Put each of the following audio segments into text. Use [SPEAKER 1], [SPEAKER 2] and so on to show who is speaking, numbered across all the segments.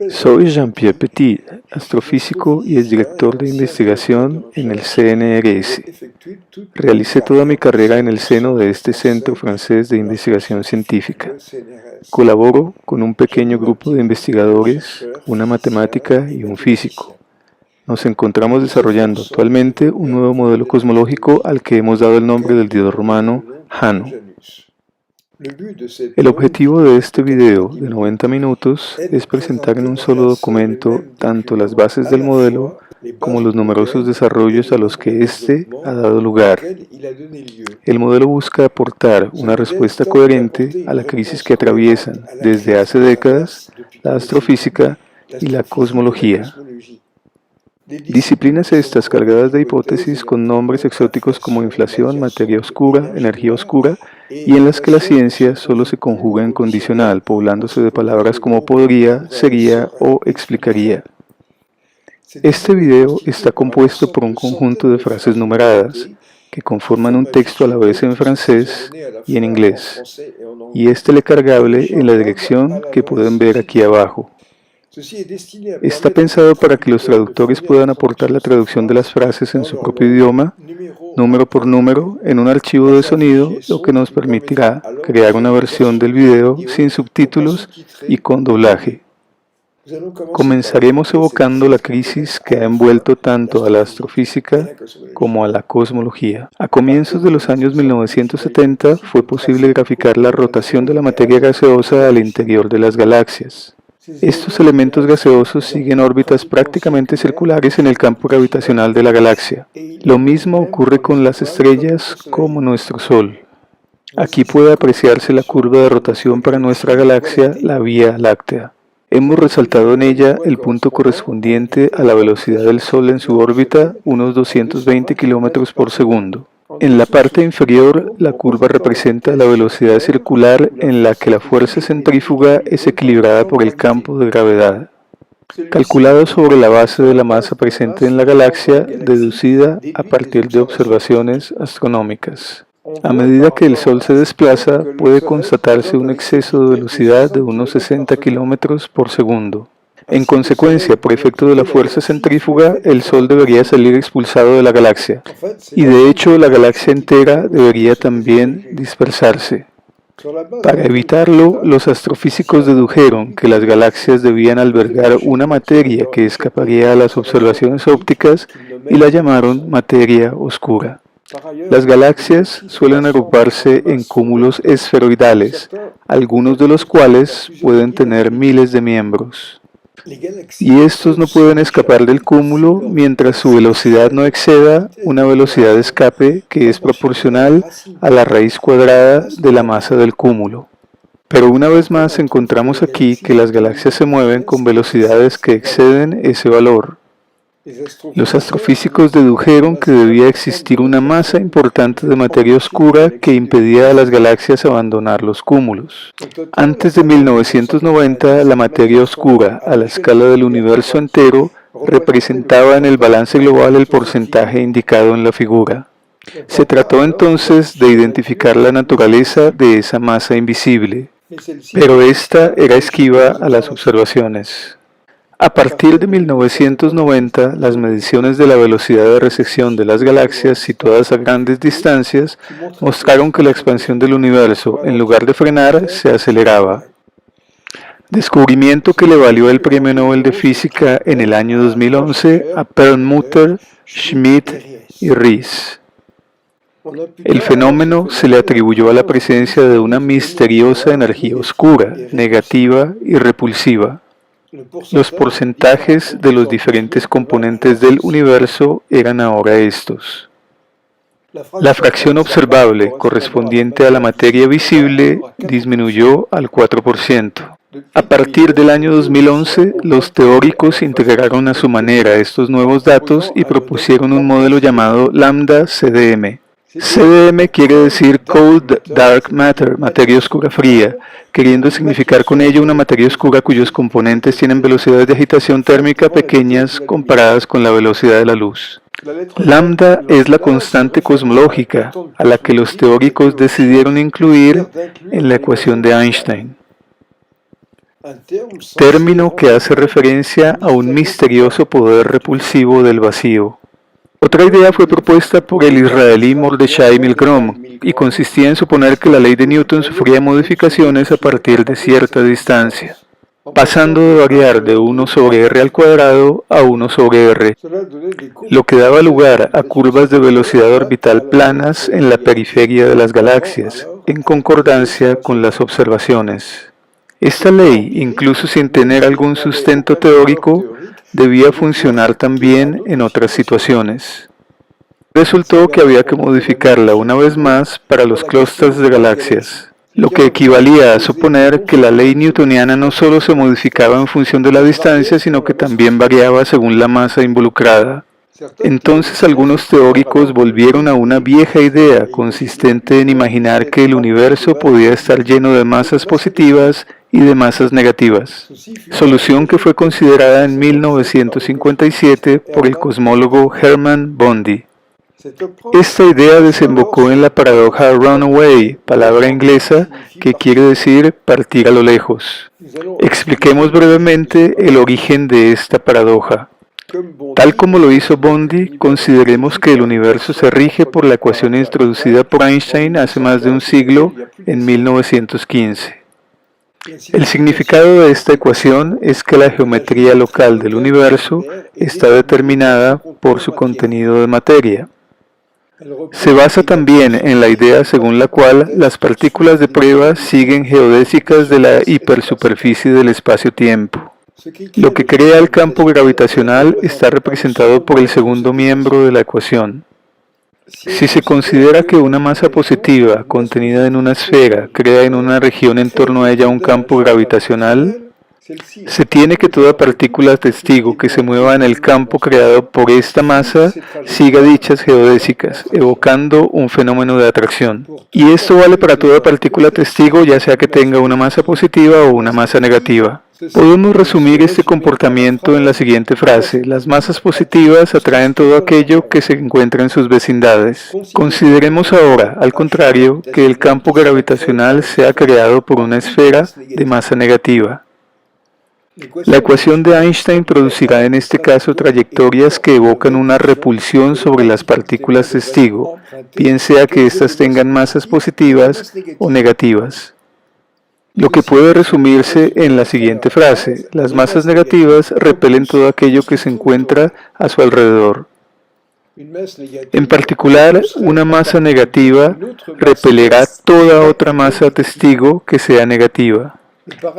[SPEAKER 1] Soy Jean-Pierre Petit, astrofísico y exdirector de investigación en el CNRS. Realicé toda mi carrera en el seno de este Centro Francés de Investigación Científica. Colaboro con un pequeño grupo de investigadores, una matemática y un físico. Nos encontramos desarrollando actualmente un nuevo modelo cosmológico al que hemos dado el nombre del dios romano Jano. El objetivo de este video de 90 minutos es presentar en un solo documento tanto las bases del modelo como los numerosos desarrollos a los que éste ha dado lugar. El modelo busca aportar una respuesta coherente a la crisis que atraviesan desde hace décadas la astrofísica y la cosmología. Disciplinas estas cargadas de hipótesis con nombres exóticos como inflación, materia oscura, energía oscura, y en las que la ciencia solo se conjuga en condicional, poblándose de palabras como podría, sería o explicaría. Este video está compuesto por un conjunto de frases numeradas, que conforman un texto a la vez en francés y en inglés, y es telecargable en la dirección que pueden ver aquí abajo. Está pensado para que los traductores puedan aportar la traducción de las frases en su propio idioma, número por número, en un archivo de sonido, lo que nos permitirá crear una versión del video sin subtítulos y con doblaje. Comenzaremos evocando la crisis que ha envuelto tanto a la astrofísica como a la cosmología. A comienzos de los años 1970 fue posible graficar la rotación de la materia gaseosa al interior de las galaxias. Estos elementos gaseosos siguen órbitas prácticamente circulares en el campo gravitacional de la galaxia. Lo mismo ocurre con las estrellas como nuestro Sol. Aquí puede apreciarse la curva de rotación para nuestra galaxia, la Vía Láctea. Hemos resaltado en ella el punto correspondiente a la velocidad del Sol en su órbita, unos 220 km por segundo. En la parte inferior, la curva representa la velocidad circular en la que la fuerza centrífuga es equilibrada por el campo de gravedad, calculado sobre la base de la masa presente en la galaxia, deducida a partir de observaciones astronómicas. A medida que el Sol se desplaza, puede constatarse un exceso de velocidad de unos 60 km por segundo. En consecuencia, por efecto de la fuerza centrífuga, el Sol debería salir expulsado de la galaxia, y de hecho la galaxia entera debería también dispersarse. Para evitarlo, los astrofísicos dedujeron que las galaxias debían albergar una materia que escaparía a las observaciones ópticas y la llamaron materia oscura. Las galaxias suelen agruparse en cúmulos esferoidales, algunos de los cuales pueden tener miles de miembros. Y estos no pueden escapar del cúmulo mientras su velocidad no exceda una velocidad de escape que es proporcional a la raíz cuadrada de la masa del cúmulo. Pero una vez más encontramos aquí que las galaxias se mueven con velocidades que exceden ese valor. Los astrofísicos dedujeron que debía existir una masa importante de materia oscura que impedía a las galaxias abandonar los cúmulos. Antes de 1990, la materia oscura, a la escala del universo entero, representaba en el balance global el porcentaje indicado en la figura. Se trató entonces de identificar la naturaleza de esa masa invisible, pero esta era esquiva a las observaciones. A partir de 1990, las mediciones de la velocidad de recesión de las galaxias situadas a grandes distancias mostraron que la expansión del universo, en lugar de frenar, se aceleraba. Descubrimiento que le valió el Premio Nobel de Física en el año 2011 a Perlmutter, Schmidt y Riess. El fenómeno se le atribuyó a la presencia de una misteriosa energía oscura, negativa y repulsiva. Los porcentajes de los diferentes componentes del universo eran ahora estos. La fracción observable correspondiente a la materia visible disminuyó al 4%. A partir del año 2011, los teóricos integraron a su manera estos nuevos datos y propusieron un modelo llamado Lambda-CDM. CDM quiere decir Cold Dark Matter, materia oscura fría, queriendo significar con ello una materia oscura cuyos componentes tienen velocidades de agitación térmica pequeñas comparadas con la velocidad de la luz. Lambda es la constante cosmológica a la que los teóricos decidieron incluir en la ecuación de Einstein. término que hace referencia a un misterioso poder repulsivo del vacío. Otra idea fue propuesta por el israelí Mordechai Milgrom y consistía en suponer que la ley de Newton sufría modificaciones a partir de cierta distancia, pasando de variar de 1 sobre r al cuadrado a 1 sobre r, lo que daba lugar a curvas de velocidad orbital planas en la periferia de las galaxias, en concordancia con las observaciones. Esta ley, incluso sin tener algún sustento teórico, debía funcionar también en otras situaciones. Resultó que había que modificarla una vez más para los clústeres de galaxias, lo que equivalía a suponer que la ley newtoniana no solo se modificaba en función de la distancia, sino que también variaba según la masa involucrada. Entonces algunos teóricos volvieron a una vieja idea consistente en imaginar que el universo podía estar lleno de masas positivas y de masas negativas, solución que fue considerada en 1957 por el cosmólogo Hermann Bondi. Esta idea desembocó en la paradoja runaway, palabra inglesa que quiere decir partir a lo lejos. Expliquemos brevemente el origen de esta paradoja. Tal como lo hizo Bondi, consideremos que el universo se rige por la ecuación introducida por Einstein hace más de un siglo, en 1915. El significado de esta ecuación es que la geometría local del universo está determinada por su contenido de materia. Se basa también en la idea según la cual las partículas de prueba siguen geodésicas de la hipersuperficie del espacio-tiempo. Lo que crea el campo gravitacional está representado por el segundo miembro de la ecuación. Si se considera que una masa positiva contenida en una esfera crea en una región en torno a ella un campo gravitacional, se tiene que toda partícula testigo que se mueva en el campo creado por esta masa siga dichas geodésicas, evocando un fenómeno de atracción. Y esto vale para toda partícula testigo, ya sea que tenga una masa positiva o una masa negativa. Podemos resumir este comportamiento en la siguiente frase: las masas positivas atraen todo aquello que se encuentra en sus vecindades. Consideremos ahora, al contrario, que el campo gravitacional sea creado por una esfera de masa negativa. La ecuación de Einstein producirá en este caso trayectorias que evocan una repulsión sobre las partículas testigo, bien sea que éstas tengan masas positivas o negativas. Lo que puede resumirse en la siguiente frase: las masas negativas repelen todo aquello que se encuentra a su alrededor. En particular, una masa negativa repelerá toda otra masa testigo que sea negativa.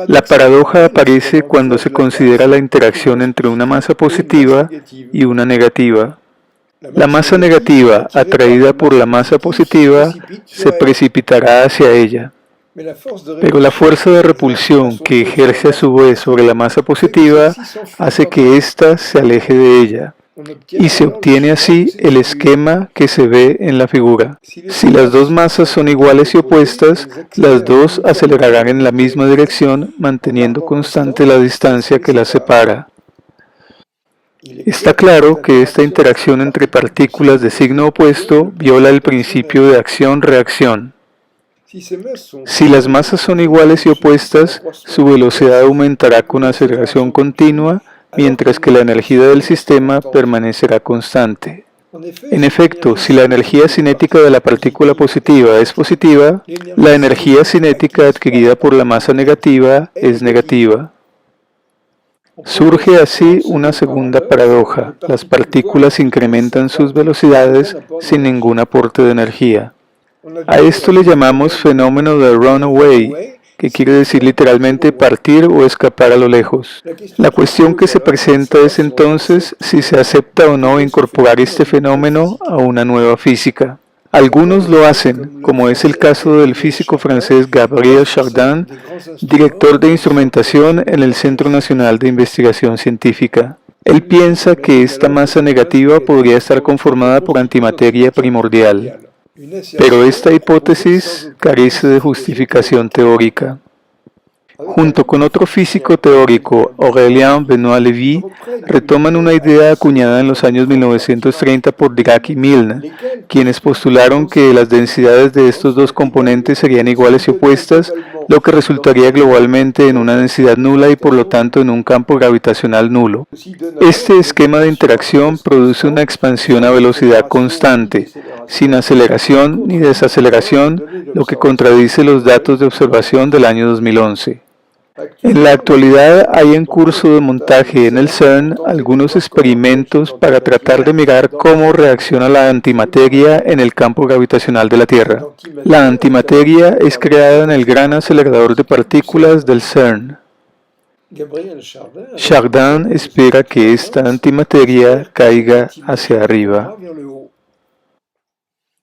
[SPEAKER 1] La paradoja aparece cuando se considera la interacción entre una masa positiva y una negativa. La masa negativa, atraída por la masa positiva, se precipitará hacia ella. Pero la fuerza de repulsión que ejerce a su vez sobre la masa positiva hace que ésta se aleje de ella, y se obtiene así el esquema que se ve en la figura. Si las dos masas son iguales y opuestas, las dos acelerarán en la misma dirección, manteniendo constante la distancia que las separa. Está claro que esta interacción entre partículas de signo opuesto viola el principio de acción-reacción. Si las masas son iguales y opuestas, su velocidad aumentará con aceleración continua, mientras que la energía del sistema permanecerá constante. En efecto, si la energía cinética de la partícula positiva es positiva, la energía cinética adquirida por la masa negativa es negativa. Surge así una segunda paradoja: las partículas incrementan sus velocidades sin ningún aporte de energía. A esto le llamamos fenómeno de runaway, que quiere decir literalmente partir o escapar a lo lejos. La cuestión que se presenta es entonces si se acepta o no incorporar este fenómeno a una nueva física. Algunos lo hacen, como es el caso del físico francés Gabriel Chardin, director de instrumentación en el Centro Nacional de Investigación Científica. Él piensa que esta masa negativa podría estar conformada por antimateria primordial. Pero esta hipótesis carece de justificación teórica. Junto con otro físico teórico, Aurélien Benoit-Lévy, retoman una idea acuñada en los años 1930 por Dirac y Milne, quienes postularon que las densidades de estos dos componentes serían iguales y opuestas, lo que resultaría globalmente en una densidad nula y por lo tanto en un campo gravitacional nulo. Este esquema de interacción produce una expansión a velocidad constante, sin aceleración ni desaceleración, lo que contradice los datos de observación del año 2011. En la actualidad hay en curso de montaje en el CERN algunos experimentos para tratar de mirar cómo reacciona la antimateria en el campo gravitacional de la Tierra. La antimateria es creada en el gran acelerador de partículas del CERN. Chardin espera que esta antimateria caiga hacia arriba.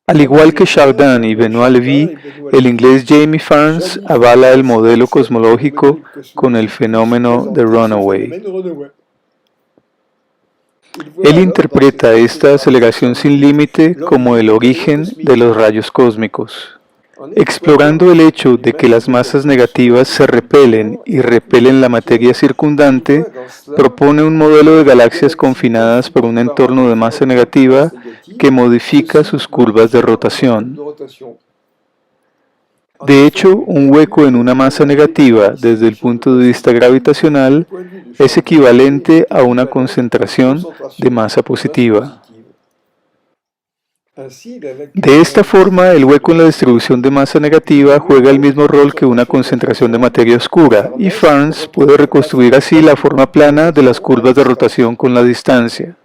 [SPEAKER 1] Al igual que Chardin y Benoit-Lévy, el inglés Jamie Farns avala el modelo cosmológico con el fenómeno de Runaway. Él interpreta esta aceleración sin límite como el origen de los rayos cósmicos. Explorando el hecho de que las masas negativas se repelen y repelen la materia circundante, propone un modelo de galaxias confinadas por un entorno de masa negativa que modifica sus curvas de rotación. De hecho, un hueco en una masa negativa desde el punto de vista gravitacional es equivalente a una concentración de masa positiva. De esta forma, el hueco en la distribución de masa negativa juega el mismo rol que una concentración de materia oscura, y Farns puede reconstruir así la forma plana de las curvas de rotación con la distancia.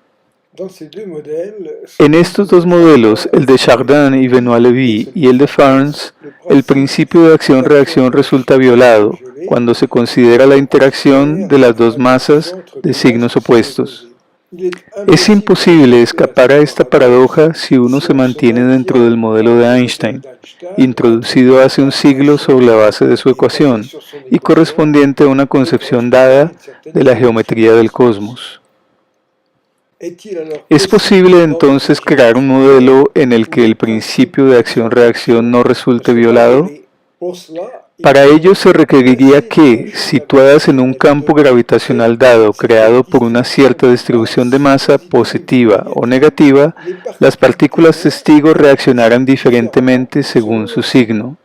[SPEAKER 1] En estos dos modelos, el de Chardin y Benoit-Lévy y el de Farns, el principio de acción-reacción resulta violado cuando se considera la interacción de las dos masas de signos opuestos. Es imposible escapar a esta paradoja si uno se mantiene dentro del modelo de Einstein, introducido hace un siglo sobre la base de su ecuación y correspondiente a una concepción dada de la geometría del cosmos. ¿Es posible entonces crear un modelo en el que el principio de acción-reacción no resulte violado? Para ello se requeriría que, situadas en un campo gravitacional dado creado por una cierta distribución de masa positiva o negativa, las partículas testigo reaccionaran diferentemente según su signo.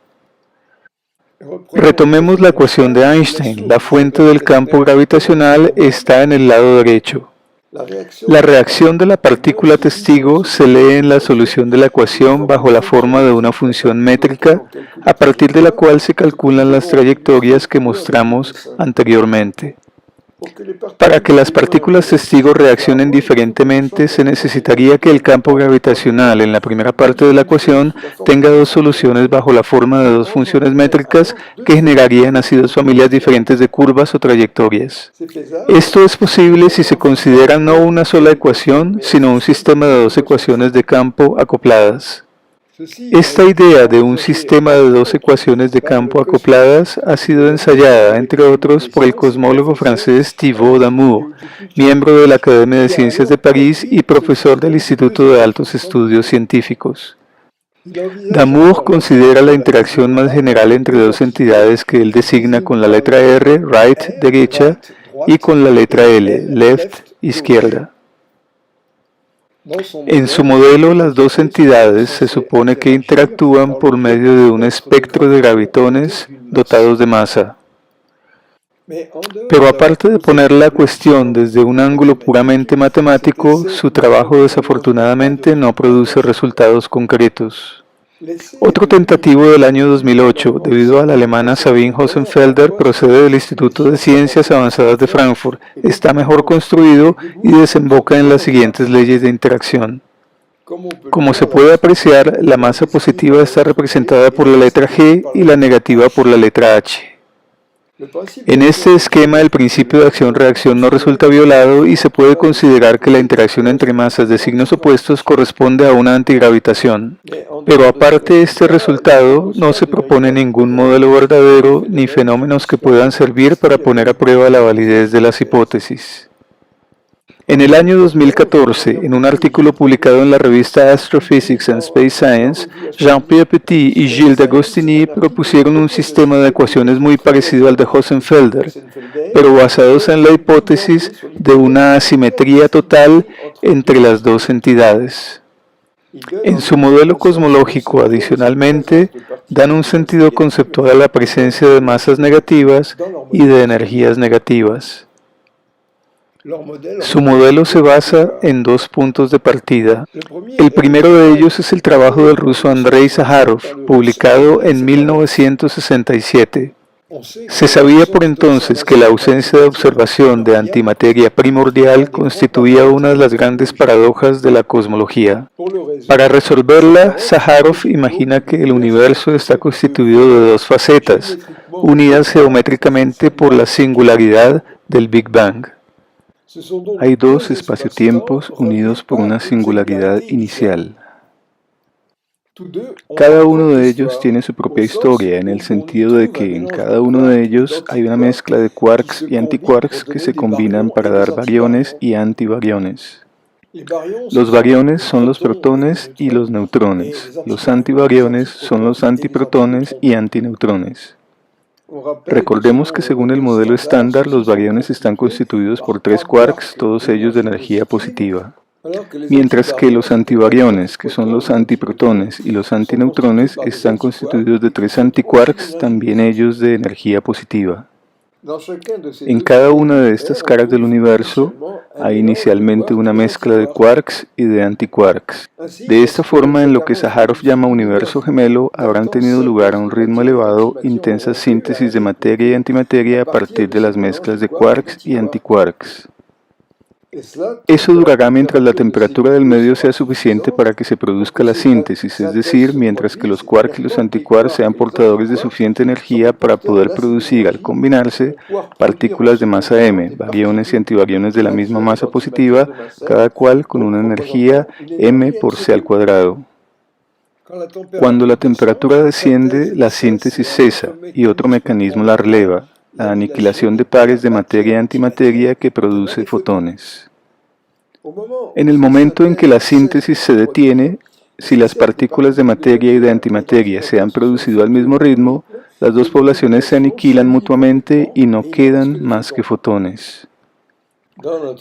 [SPEAKER 1] Retomemos la ecuación de Einstein. La fuente del campo gravitacional está en el lado derecho. La reacción de la partícula testigo se lee en la solución de la ecuación bajo la forma de una función métrica, a partir de la cual se calculan las trayectorias que mostramos anteriormente. Para que las partículas testigo reaccionen diferentemente, se necesitaría que el campo gravitacional en la primera parte de la ecuación tenga dos soluciones bajo la forma de dos funciones métricas que generarían así dos familias diferentes de curvas o trayectorias. Esto es posible si se considera no una sola ecuación, sino un sistema de dos ecuaciones de campo acopladas. Esta idea de un sistema de dos ecuaciones de campo acopladas ha sido ensayada, entre otros, por el cosmólogo francés Thibaut Damour, miembro de la Academia de Ciencias de París y profesor del Instituto de Altos Estudios Científicos. Damour considera la interacción más general entre dos entidades que él designa con la letra R, right, derecha, y con la letra L, left, izquierda. En su modelo, las dos entidades se supone que interactúan por medio de un espectro de gravitones dotados de masa. Pero aparte de poner la cuestión desde un ángulo puramente matemático, su trabajo desafortunadamente no produce resultados concretos. Otro tentativo del año 2008, debido a la alemana Sabine Hossenfelder, procede del Instituto de Ciencias Avanzadas de Frankfurt, está mejor construido y desemboca en las siguientes leyes de interacción. Como se puede apreciar, la masa positiva está representada por la letra G y la negativa por la letra H. En este esquema, el principio de acción-reacción no resulta violado y se puede considerar que la interacción entre masas de signos opuestos corresponde a una antigravitación. Pero aparte de este resultado, no se propone ningún modelo verdadero ni fenómenos que puedan servir para poner a prueba la validez de las hipótesis. En el año 2014, en un artículo publicado en la revista Astrophysics and Space Science, Jean-Pierre Petit y Gilles d'Agostini propusieron un sistema de ecuaciones muy parecido al de Hossenfelder, pero basados en la hipótesis de una asimetría total entre las dos entidades. En su modelo cosmológico, adicionalmente, dan un sentido conceptual a la presencia de masas negativas y de energías negativas. Su modelo se basa en dos puntos de partida. El primero de ellos es el trabajo del ruso Andrei Sájarov, publicado en 1967. Se sabía por entonces que la ausencia de observación de antimateria primordial constituía una de las grandes paradojas de la cosmología. Para resolverla, Sájarov imagina que el universo está constituido de dos facetas, unidas geométricamente por la singularidad del Big Bang. Hay dos espaciotiempos unidos por una singularidad inicial. Cada uno de ellos tiene su propia historia, en el sentido de que en cada uno de ellos hay una mezcla de quarks y antiquarks que se combinan para dar bariones y antibariones. Los bariones son los protones y los neutrones. Los antibariones son los antiprotones y antineutrones. Recordemos que según el modelo estándar, los bariones están constituidos por 3 quarks, todos ellos de energía positiva. Mientras que los antibariones, que son los antiprotones y los antineutrones, están constituidos de 3 antiquarks, también ellos de energía positiva. En cada una de estas caras del universo hay inicialmente una mezcla de quarks y de antiquarks. De esta forma, en lo que Sájarov llama universo gemelo, habrán tenido lugar a un ritmo elevado intensas síntesis de materia y antimateria a partir de las mezclas de quarks y antiquarks. Eso durará mientras la temperatura del medio sea suficiente para que se produzca la síntesis, es decir, mientras que los quarks y los antiquarks sean portadores de suficiente energía para poder producir, al combinarse, partículas de masa m, bariones y antibariones de la misma masa positiva, cada cual con una energía m por c al cuadrado. Cuando la temperatura desciende, la síntesis cesa y otro mecanismo la releva, la aniquilación de pares de materia y antimateria que produce fotones. En el momento en que la síntesis se detiene, si las partículas de materia y de antimateria se han producido al mismo ritmo, las dos poblaciones se aniquilan mutuamente y no quedan más que fotones.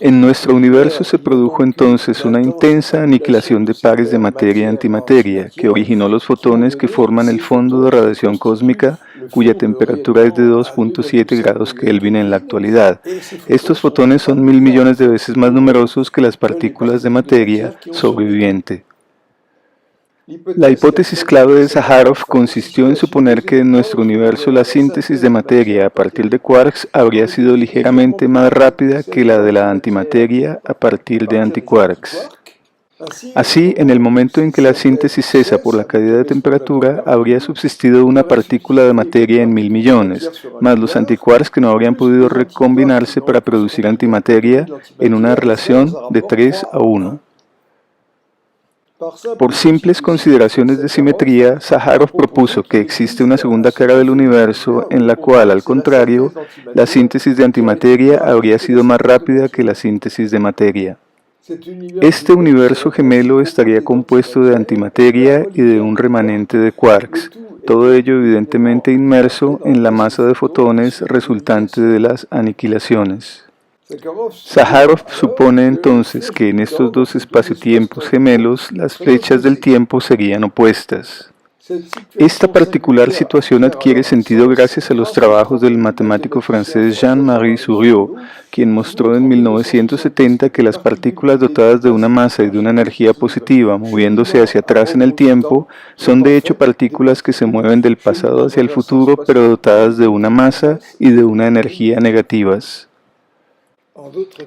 [SPEAKER 1] En nuestro universo se produjo entonces una intensa aniquilación de pares de materia y antimateria, que originó los fotones que forman el fondo de radiación cósmica, cuya temperatura es de 2.7 grados Kelvin en la actualidad. Estos fotones son 1000 millones de veces más numerosos que las partículas de materia sobreviviente. La hipótesis clave de Sájarov consistió en suponer que en nuestro universo la síntesis de materia a partir de quarks habría sido ligeramente más rápida que la de la antimateria a partir de antiquarks. Así, en el momento en que la síntesis cesa por la caída de temperatura, habría subsistido una partícula de materia en 1000 millones, más los antiquarks que no habrían podido recombinarse para producir antimateria en una relación de 3 a 1. Por simples consideraciones de simetría, Sájarov propuso que existe una segunda cara del universo en la cual, al contrario, la síntesis de antimateria habría sido más rápida que la síntesis de materia. Este universo gemelo estaría compuesto de antimateria y de un remanente de quarks, todo ello evidentemente inmerso en la masa de fotones resultante de las aniquilaciones. Sájarov supone entonces que en estos dos espacio-tiempos gemelos las flechas del tiempo serían opuestas. Esta particular situación adquiere sentido gracias a los trabajos del matemático francés Jean-Marie Souriau, quien mostró en 1970 que las partículas dotadas de una masa y de una energía positiva moviéndose hacia atrás en el tiempo son de hecho partículas que se mueven del pasado hacia el futuro pero dotadas de una masa y de una energía negativas.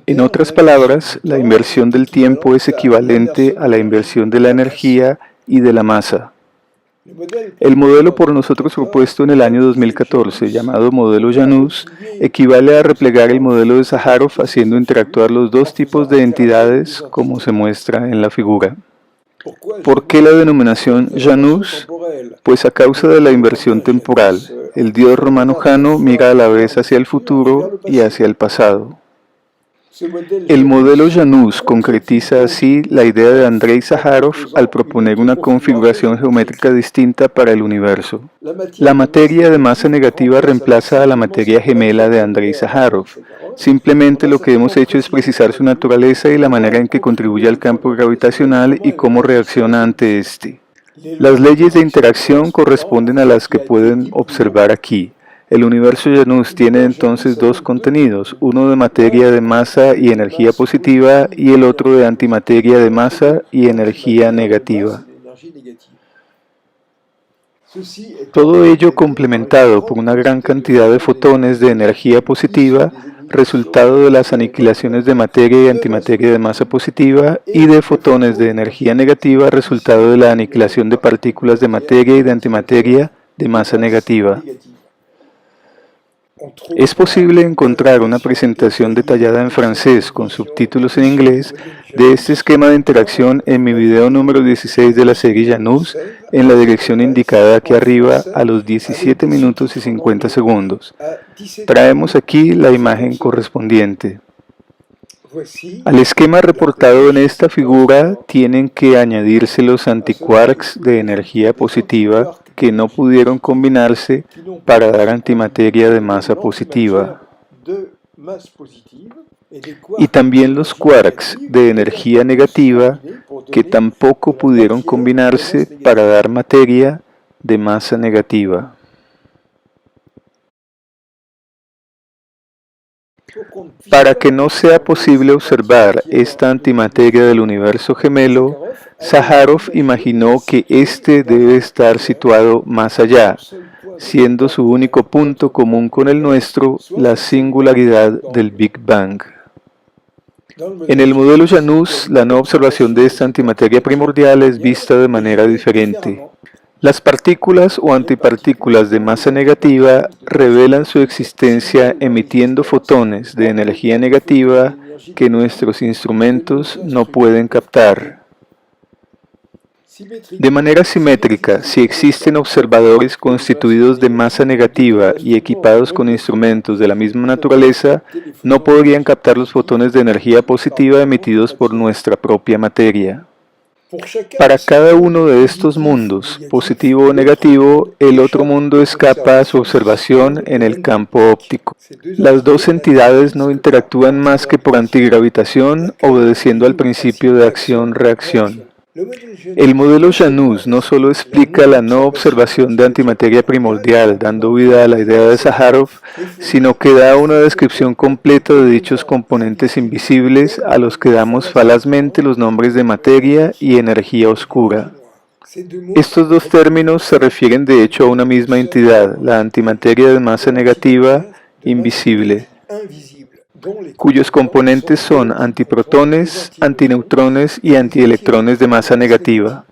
[SPEAKER 1] En otras palabras, la inversión del tiempo es equivalente a la inversión de la energía y de la masa. El modelo por nosotros propuesto en el año 2014, llamado modelo Janus, equivale a replegar el modelo de Sájarov haciendo interactuar los dos tipos de entidades como se muestra en la figura. ¿Por qué la denominación Janus? Pues a causa de la inversión temporal, el dios romano Jano mira a la vez hacia el futuro y hacia el pasado. El modelo Janus concretiza así la idea de Andrei Sájarov al proponer una configuración geométrica distinta para el universo. La materia de masa negativa reemplaza a la materia gemela de Andrei Sájarov. Simplemente lo que hemos hecho es precisar su naturaleza y la manera en que contribuye al campo gravitacional y cómo reacciona ante este. Las leyes de interacción corresponden a las que pueden observar aquí. El universo Janus tiene entonces dos contenidos, uno de materia de masa y energía positiva y el otro de antimateria de masa y energía negativa. Todo ello complementado por una gran cantidad de fotones de energía positiva, resultado de las aniquilaciones de materia y antimateria de masa positiva, y de fotones de energía negativa, resultado de la aniquilación de partículas de materia y de antimateria de masa negativa. Es posible encontrar una presentación detallada en francés con subtítulos en inglés de este esquema de interacción en mi video número 16 de la serie Janus en la dirección indicada aquí arriba a los 17 minutos y 50 segundos. Traemos aquí la imagen correspondiente. Al esquema reportado en esta figura tienen que añadirse los antiquarks de energía positiva que no pudieron combinarse para dar antimateria de masa positiva. Y también los quarks de energía negativa que tampoco pudieron combinarse para dar materia de masa negativa. Para que no sea posible observar esta antimateria del universo gemelo, Zaharov imaginó que éste debe estar situado más allá, siendo su único punto común con el nuestro la singularidad del Big Bang. En el modelo Janus, la no observación de esta antimateria primordial es vista de manera diferente. Las partículas o antipartículas de masa negativa revelan su existencia emitiendo fotones de energía negativa que nuestros instrumentos no pueden captar. De manera simétrica, si existen observadores constituidos de masa negativa y equipados con instrumentos de la misma naturaleza, no podrían captar los fotones de energía positiva emitidos por nuestra propia materia. Para cada uno de estos mundos, positivo o negativo, el otro mundo escapa a su observación en el campo óptico. Las dos entidades no interactúan más que por antigravitación, obedeciendo al principio de acción-reacción. El modelo Janus no solo explica la no observación de antimateria primordial, dando vida a la idea de Zaharov, sino que da una descripción completa de dichos componentes invisibles a los que damos falazmente los nombres de materia y energía oscura. Estos dos términos se refieren de hecho a una misma entidad, la antimateria de masa negativa invisible, cuyos componentes son antiprotones, antineutrones y antielectrones de masa negativa.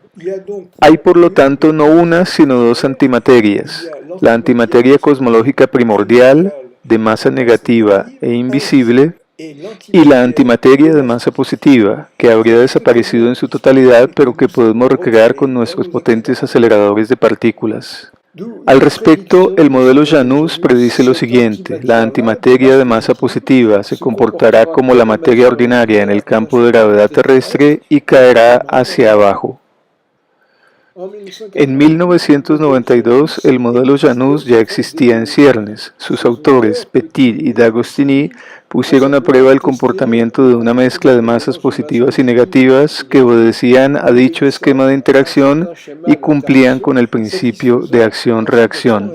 [SPEAKER 1] Hay por lo tanto no una sino dos antimaterias, la antimateria cosmológica primordial de masa negativa e invisible y la antimateria de masa positiva, que habría desaparecido en su totalidad pero que podemos recrear con nuestros potentes aceleradores de partículas. Al respecto, el modelo Janus predice lo siguiente: la antimateria de masa positiva se comportará como la materia ordinaria en el campo de gravedad terrestre y caerá hacia abajo. En 1992, el modelo Janus ya existía en ciernes. Sus autores, Petit y D'Agostini, pusieron a prueba el comportamiento de una mezcla de masas positivas y negativas que obedecían a dicho esquema de interacción y cumplían con el principio de acción-reacción.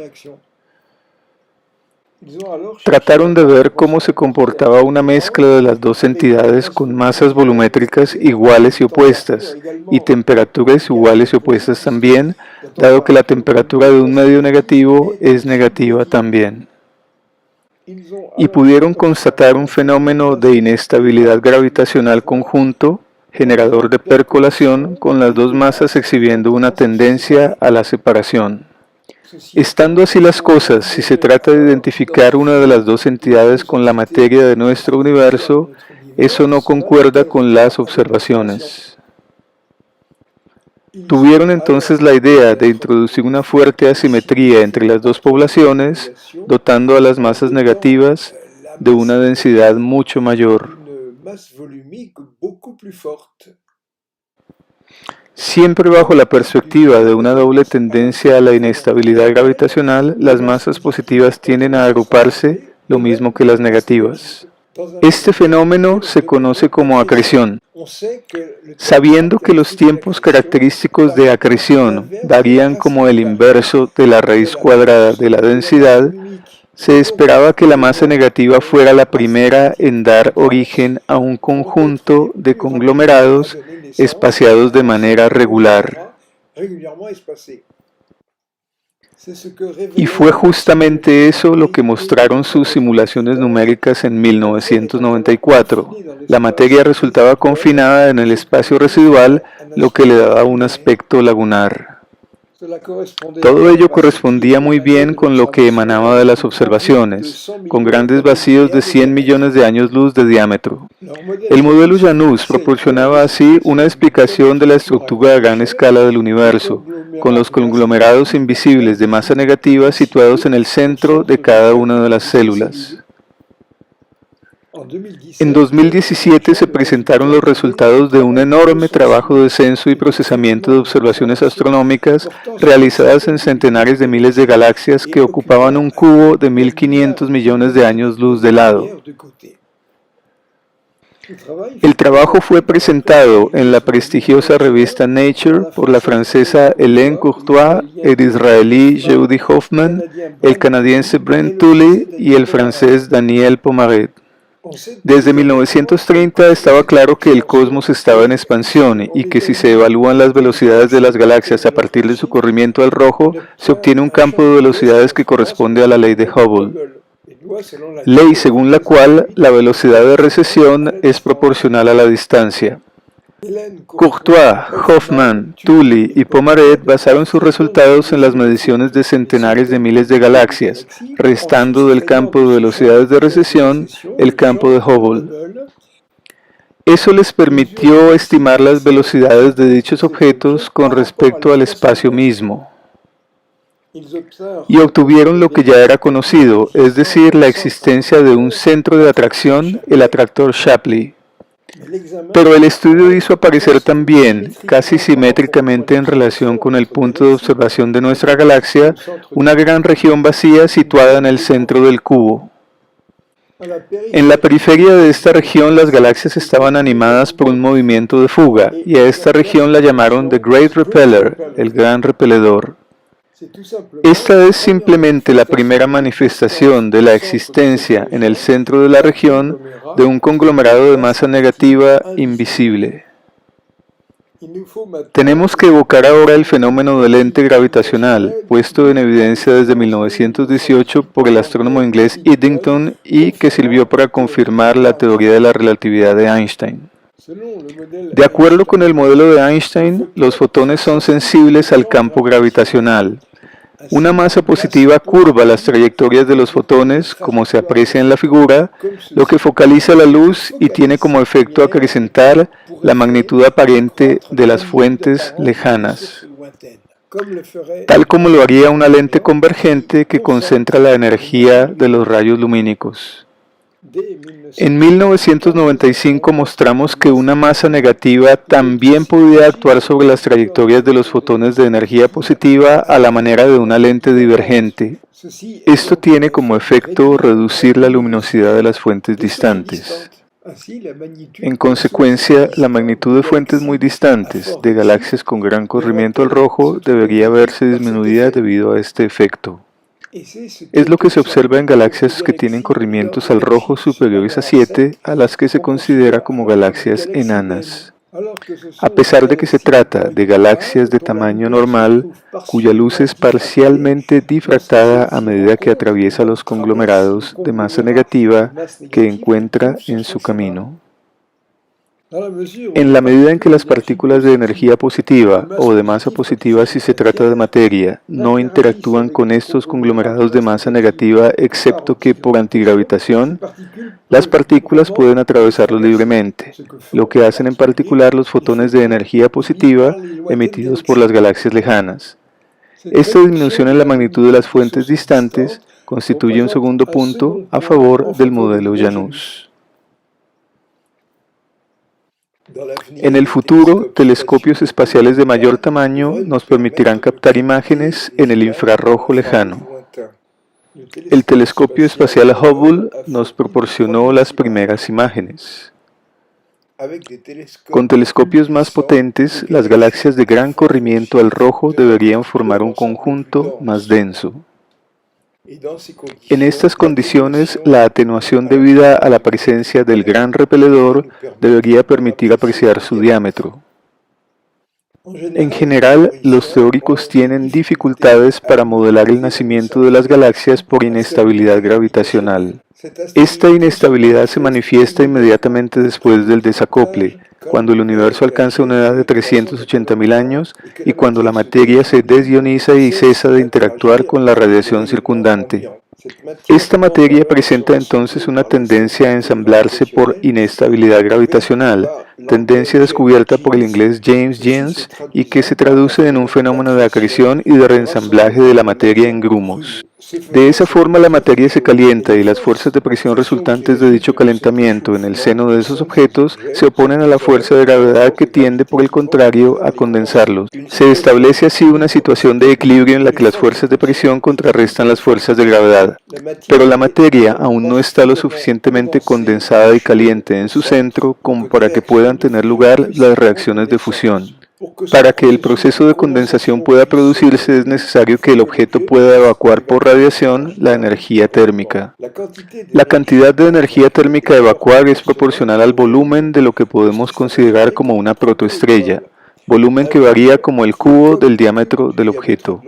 [SPEAKER 1] Trataron de ver cómo se comportaba una mezcla de las dos entidades con masas volumétricas iguales y opuestas, y temperaturas iguales y opuestas también, dado que la temperatura de un medio negativo es negativa también. Y pudieron constatar un fenómeno de inestabilidad gravitacional conjunto, generador de percolación, con las dos masas exhibiendo una tendencia a la separación. Estando así las cosas, si se trata de identificar una de las dos entidades con la materia de nuestro universo, eso no concuerda con las observaciones. Tuvieron entonces la idea de introducir una fuerte asimetría entre las dos poblaciones, dotando a las masas negativas de una densidad mucho mayor. Siempre bajo la perspectiva de una doble tendencia a la inestabilidad gravitacional, las masas positivas tienden a agruparse, lo mismo que las negativas. Este fenómeno se conoce como acreción. Sabiendo que los tiempos característicos de acreción varían como el inverso de la raíz cuadrada de la densidad, se esperaba que la masa negativa fuera la primera en dar origen a un conjunto de conglomerados espaciados de manera regular. Y fue justamente eso lo que mostraron sus simulaciones numéricas en 1994. La materia resultaba confinada en el espacio residual, lo que le daba un aspecto lagunar. Todo ello correspondía muy bien con lo que emanaba de las observaciones, con grandes vacíos de 100 millones de años luz de diámetro. El modelo Janus proporcionaba así una explicación de la estructura a gran escala del universo, con los conglomerados invisibles de masa negativa situados en el centro de cada una de las células. En 2017 se presentaron los resultados de un enorme trabajo de censo y procesamiento de observaciones astronómicas realizadas en centenares de miles de galaxias que ocupaban un cubo de 1.500 millones de años luz de lado. El trabajo fue presentado en la prestigiosa revista Nature por la francesa Hélène Courtois, el israelí Yehudi Hoffman, el canadiense Brent Tully y el francés Daniel Pomaret. Desde 1930 estaba claro que el cosmos estaba en expansión y que si se evalúan las velocidades de las galaxias a partir de su corrimiento al rojo, se obtiene un campo de velocidades que corresponde a la ley de Hubble. Ley según la cual la velocidad de recesión es proporcional a la distancia. Courtois, Hoffman, Tully y Pomaret basaron sus resultados en las mediciones de centenares de miles de galaxias, restando del campo de velocidades de recesión el campo de Hubble. Eso les permitió estimar las velocidades de dichos objetos con respecto al espacio mismo. Y obtuvieron lo que ya era conocido, es decir, la existencia de un centro de atracción, el atractor Shapley. Pero el estudio hizo aparecer también, casi simétricamente en relación con el punto de observación de nuestra galaxia, una gran región vacía situada en el centro del cubo. En la periferia de esta región las galaxias estaban animadas por un movimiento de fuga, y a esta región la llamaron The Great Repeller, el gran repeledor. Esta es simplemente la primera manifestación de la existencia en el centro de la región de un conglomerado de masa negativa invisible. Tenemos que evocar ahora el fenómeno del lente gravitacional, puesto en evidencia desde 1918 por el astrónomo inglés Eddington y que sirvió para confirmar la teoría de la relatividad de Einstein. De acuerdo con el modelo de Einstein, los fotones son sensibles al campo gravitacional. Una masa positiva curva las trayectorias de los fotones, como se aprecia en la figura, lo que focaliza la luz y tiene como efecto acrecentar la magnitud aparente de las fuentes lejanas, tal como lo haría una lente convergente que concentra la energía de los rayos lumínicos. En 1995 mostramos que una masa negativa también podía actuar sobre las trayectorias de los fotones de energía positiva a la manera de una lente divergente. Esto tiene como efecto reducir la luminosidad de las fuentes distantes. En consecuencia, la magnitud de fuentes muy distantes, de galaxias con gran corrimiento al rojo, debería verse disminuida debido a este efecto. Es lo que se observa en galaxias que tienen corrimientos al rojo superiores a 7, a las que se considera como galaxias enanas. A pesar de que se trata de galaxias de tamaño normal, cuya luz es parcialmente difractada a medida que atraviesa los conglomerados de masa negativa que encuentra en su camino. En la medida en que las partículas de energía positiva o de masa positiva si se trata de materia no interactúan con estos conglomerados de masa negativa excepto que por antigravitación, las partículas pueden atravesarlos libremente, lo que hacen en particular los fotones de energía positiva emitidos por las galaxias lejanas. Esta disminución en la magnitud de las fuentes distantes constituye un segundo punto a favor del modelo Janus. En el futuro, telescopios espaciales de mayor tamaño nos permitirán captar imágenes en el infrarrojo lejano. El telescopio espacial Hubble nos proporcionó las primeras imágenes. Con telescopios más potentes, las galaxias de gran corrimiento al rojo deberían formar un conjunto más denso. En estas condiciones, la atenuación debida a la presencia del gran repeledor debería permitir apreciar su diámetro. En general, los teóricos tienen dificultades para modelar el nacimiento de las galaxias por inestabilidad gravitacional. Esta inestabilidad se manifiesta inmediatamente después del desacople, cuando el universo alcanza una edad de 380.000 años y cuando la materia se desioniza y cesa de interactuar con la radiación circundante. Esta materia presenta entonces una tendencia a ensamblarse por inestabilidad gravitacional, tendencia descubierta por el inglés James Jeans y que se traduce en un fenómeno de acreción y de reensamblaje de la materia en grumos. De esa forma la materia se calienta y las fuerzas de presión resultantes de dicho calentamiento en el seno de esos objetos se oponen a la fuerza de gravedad que tiende, por el contrario, a condensarlos. Se establece así una situación de equilibrio en la que las fuerzas de presión contrarrestan las fuerzas de gravedad. Pero la materia aún no está lo suficientemente condensada y caliente en su centro como para que puedan tener lugar las reacciones de fusión. Para que el proceso de condensación pueda producirse es necesario que el objeto pueda evacuar por radiación la energía térmica. La cantidad de energía térmica a evacuar es proporcional al volumen de lo que podemos considerar como una protoestrella, volumen que varía como el cubo del diámetro del objeto.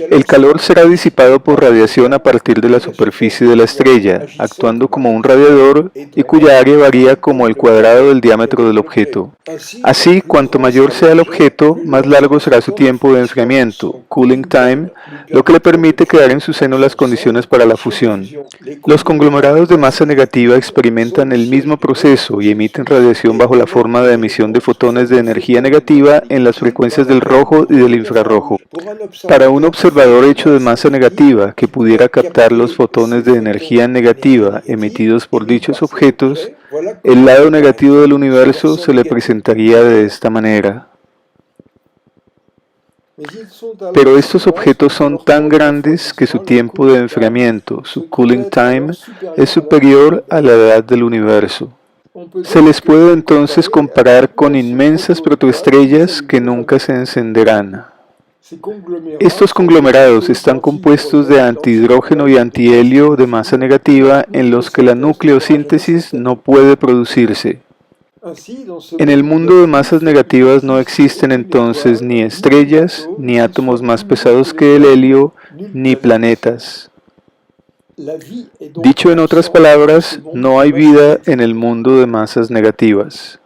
[SPEAKER 1] El calor será disipado por radiación a partir de la superficie de la estrella, actuando como un radiador y cuya área varía como el cuadrado del diámetro del objeto. Así, cuanto mayor sea el objeto, más largo será su tiempo de enfriamiento, cooling time, lo que le permite crear en su seno las condiciones para la fusión. Los conglomerados de masa negativa experimentan el mismo proceso y emiten radiación bajo la forma de emisión de fotones de energía negativa en las frecuencias del rojo y del infrarrojo. Para un observador hecho de masa negativa que pudiera captar los fotones de energía negativa emitidos por dichos objetos, el lado negativo del universo se le presentaría de esta manera. Pero estos objetos son tan grandes que su tiempo de enfriamiento, su cooling time, es superior a la edad del universo. Se les puede entonces comparar con inmensas protoestrellas que nunca se encenderán. Estos conglomerados están compuestos de antihidrógeno y antihelio de masa negativa en los que la nucleosíntesis no puede producirse. En el mundo de masas negativas no existen entonces ni estrellas, ni átomos más pesados que el helio, ni planetas. Dicho en otras palabras, no hay vida en el mundo de masas negativas.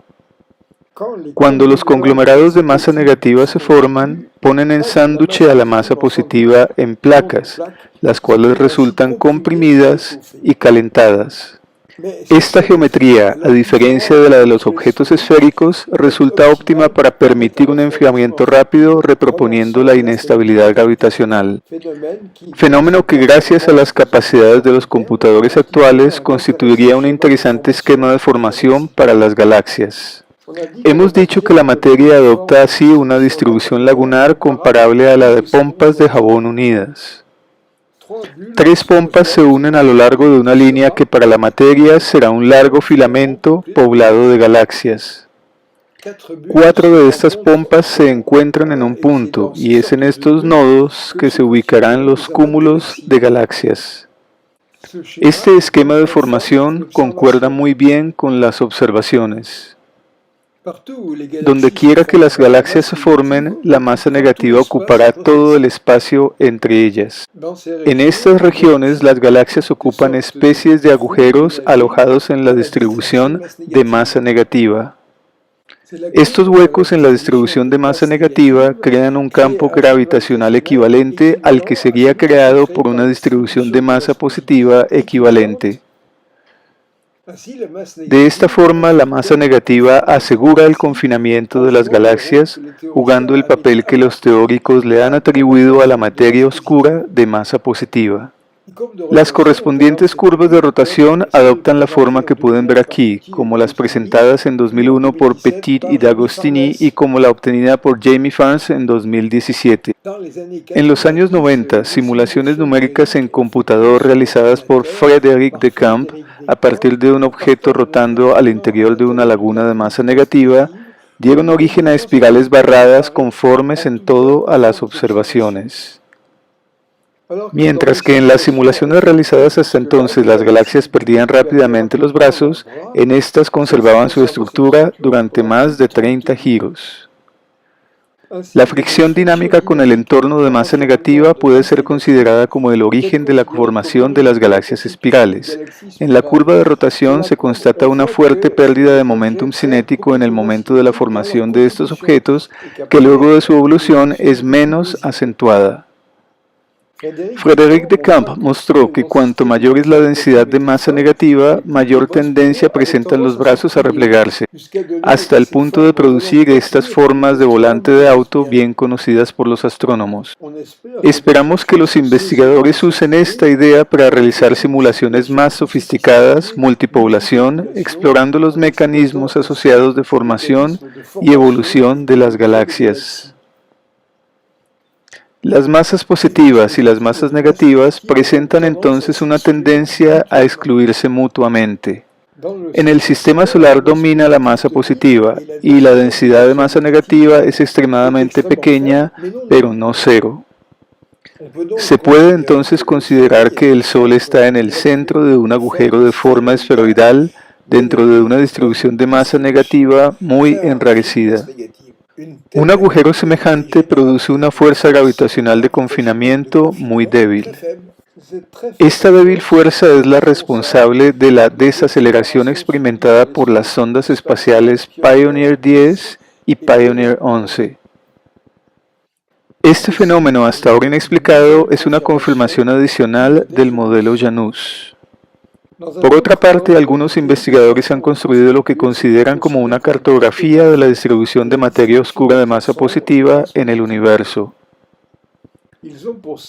[SPEAKER 1] Cuando los conglomerados de masa negativa se forman, ponen en sándwich a la masa positiva en placas, las cuales resultan comprimidas y calentadas. Esta geometría, a diferencia de la de los objetos esféricos, resulta óptima para permitir un enfriamiento rápido reproponiendo la inestabilidad gravitacional, fenómeno que gracias a las capacidades de los computadores actuales constituiría un interesante esquema de formación para las galaxias. Hemos dicho que la materia adopta así una distribución lagunar comparable a la de pompas de jabón unidas. 3 pompas se unen a lo largo de una línea que para la materia será un largo filamento poblado de galaxias. 4 de estas pompas se encuentran en un punto y es en estos nodos que se ubicarán los cúmulos de galaxias. Este esquema de formación concuerda muy bien con las observaciones. Donde quiera que las galaxias se formen, la masa negativa ocupará todo el espacio entre ellas. En estas regiones, las galaxias ocupan especies de agujeros alojados en la distribución de masa negativa. Estos huecos en la distribución de masa negativa crean un campo gravitacional equivalente al que sería creado por una distribución de masa positiva equivalente. De esta forma, la masa negativa asegura el confinamiento de las galaxias, jugando el papel que los teóricos le han atribuido a la materia oscura de masa positiva. Las correspondientes curvas de rotación adoptan la forma que pueden ver aquí, como las presentadas en 2001 por Petit y D'Agostini y como la obtenida por Jamie Farns en 2017. En los años 90, simulaciones numéricas en computador realizadas por Frédéric Decamps a partir de un objeto rotando al interior de una laguna de masa negativa dieron origen a espirales barradas conformes en todo a las observaciones. Mientras que en las simulaciones realizadas hasta entonces las galaxias perdían rápidamente los brazos, en estas conservaban su estructura durante más de 30 giros. La fricción dinámica con el entorno de masa negativa puede ser considerada como el origen de la formación de las galaxias espirales. En la curva de rotación se constata una fuerte pérdida de momentum cinético en el momento de la formación de estos objetos, que luego de su evolución es menos acentuada. Frédéric Decamps mostró que cuanto mayor es la densidad de masa negativa, mayor tendencia presentan los brazos a replegarse, hasta el punto de producir estas formas de volante de auto bien conocidas por los astrónomos. Esperamos que los investigadores usen esta idea para realizar simulaciones más sofisticadas, multipoblación, explorando los mecanismos asociados de formación y evolución de las galaxias. Las masas positivas y las masas negativas presentan entonces una tendencia a excluirse mutuamente. En el sistema solar domina la masa positiva y la densidad de masa negativa es extremadamente pequeña, pero no cero. Se puede entonces considerar que el Sol está en el centro de un agujero de forma esferoidal dentro de una distribución de masa negativa muy enrarecida. Un agujero semejante produce una fuerza gravitacional de confinamiento muy débil. Esta débil fuerza es la responsable de la desaceleración experimentada por las sondas espaciales Pioneer 10 y Pioneer 11. Este fenómeno hasta ahora inexplicado es una confirmación adicional del modelo Janus. Por otra parte, algunos investigadores han construido lo que consideran como una cartografía de la distribución de materia oscura de masa positiva en el universo.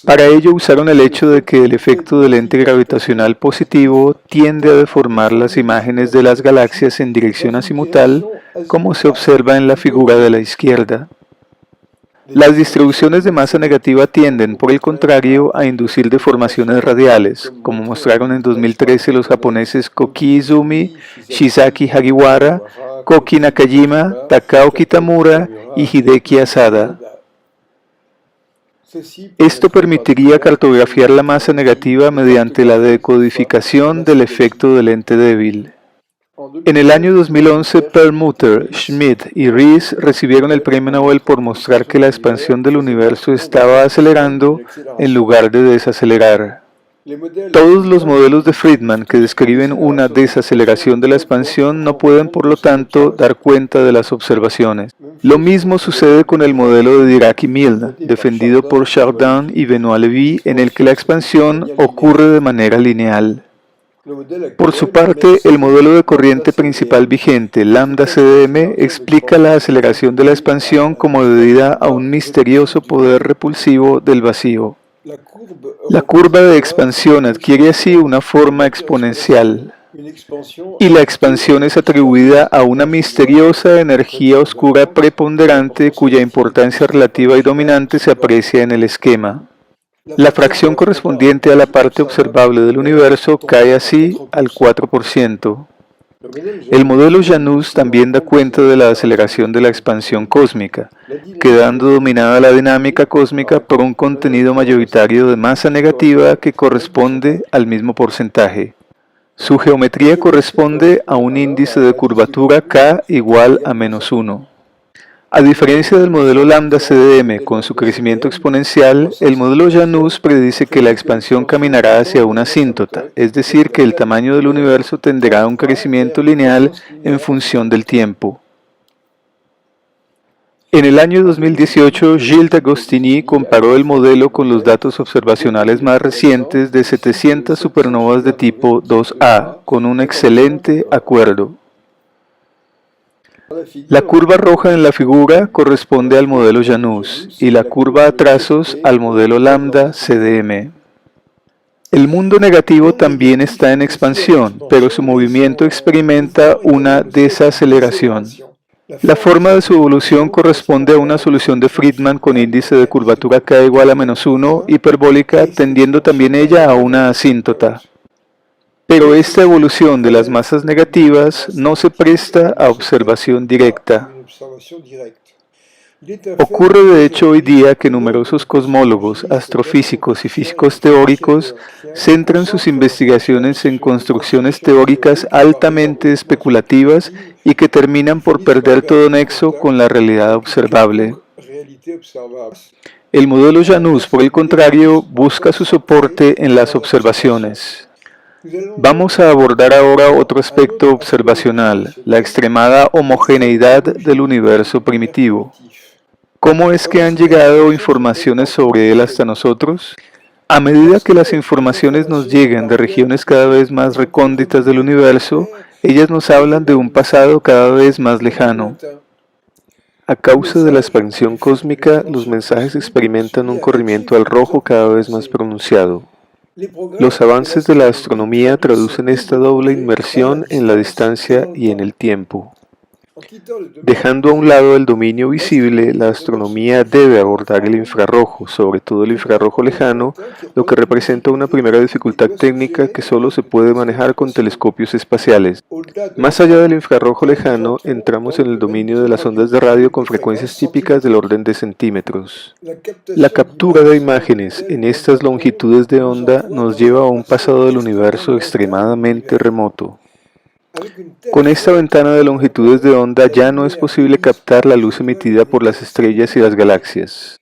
[SPEAKER 1] Para ello usaron el hecho de que el efecto del lente gravitacional positivo tiende a deformar las imágenes de las galaxias en dirección azimutal, como se observa en la figura de la izquierda. Las distribuciones de masa negativa tienden, por el contrario, a inducir deformaciones radiales, como mostraron en 2013 los japoneses Koki Izumi, Shiizaki Hagiwara, Koki Nakajima, Takao Kitamura y Hideki Asada. Esto permitiría cartografiar la masa negativa mediante la decodificación del efecto del lente débil. En el año 2011, Perlmutter, Schmidt y Rees recibieron el premio Nobel por mostrar que la expansión del universo estaba acelerando en lugar de desacelerar. Todos los modelos de Friedman que describen una desaceleración de la expansión no pueden, por lo tanto, dar cuenta de las observaciones. Lo mismo sucede con el modelo de Dirac y Milne, defendido por Chardin y Benoit Lévy, en el que la expansión ocurre de manera lineal. Por su parte, el modelo de corriente principal vigente, lambda CDM, explica la aceleración de la expansión como debida a un misterioso poder repulsivo del vacío. La curva de expansión adquiere así una forma exponencial, y la expansión es atribuida a una misteriosa energía oscura preponderante cuya importancia relativa y dominante se aprecia en el esquema. La fracción correspondiente a la parte observable del universo cae así al 4%. El modelo Janus también da cuenta de la aceleración de la expansión cósmica, quedando dominada la dinámica cósmica por un contenido mayoritario de masa negativa que corresponde al mismo porcentaje. Su geometría corresponde a un índice de curvatura K igual a -1. A diferencia del modelo lambda CDM con su crecimiento exponencial, el modelo Janus predice que la expansión caminará hacia una asíntota, es decir, que el tamaño del universo tenderá a un crecimiento lineal en función del tiempo. En el año 2018, Gilles D'Agostini comparó el modelo con los datos observacionales más recientes de 700 supernovas de tipo 2A, con un excelente acuerdo. La curva roja en la figura corresponde al modelo Janus y la curva a trazos al modelo lambda CDM. El mundo negativo también está en expansión, pero su movimiento experimenta una desaceleración. La forma de su evolución corresponde a una solución de Friedman con índice de curvatura k igual a -1, hiperbólica, tendiendo también ella a una asíntota. Pero esta evolución de las masas negativas no se presta a observación directa. Ocurre de hecho hoy día que numerosos cosmólogos, astrofísicos y físicos teóricos centran sus investigaciones en construcciones teóricas altamente especulativas y que terminan por perder todo nexo con la realidad observable. El modelo Janus, por el contrario, busca su soporte en las observaciones. Vamos a abordar ahora otro aspecto observacional, la extremada homogeneidad del universo primitivo. ¿Cómo es que han llegado informaciones sobre él hasta nosotros? A medida que las informaciones nos llegan de regiones cada vez más recónditas del universo, ellas nos hablan de un pasado cada vez más lejano. A causa de la expansión cósmica, los mensajes experimentan un corrimiento al rojo cada vez más pronunciado. Los avances de la astronomía traducen esta doble inmersión en la distancia y en el tiempo. Dejando a un lado el dominio visible, la astronomía debe abordar el infrarrojo, sobre todo el infrarrojo lejano, lo que representa una primera dificultad técnica que solo se puede manejar con telescopios espaciales. Más allá del infrarrojo lejano, entramos en el dominio de las ondas de radio con frecuencias típicas del orden de centímetros. La captura de imágenes en estas longitudes de onda nos lleva a un pasado del universo extremadamente remoto. Con esta ventana de longitudes de onda ya no es posible captar la luz emitida por las estrellas y las galaxias.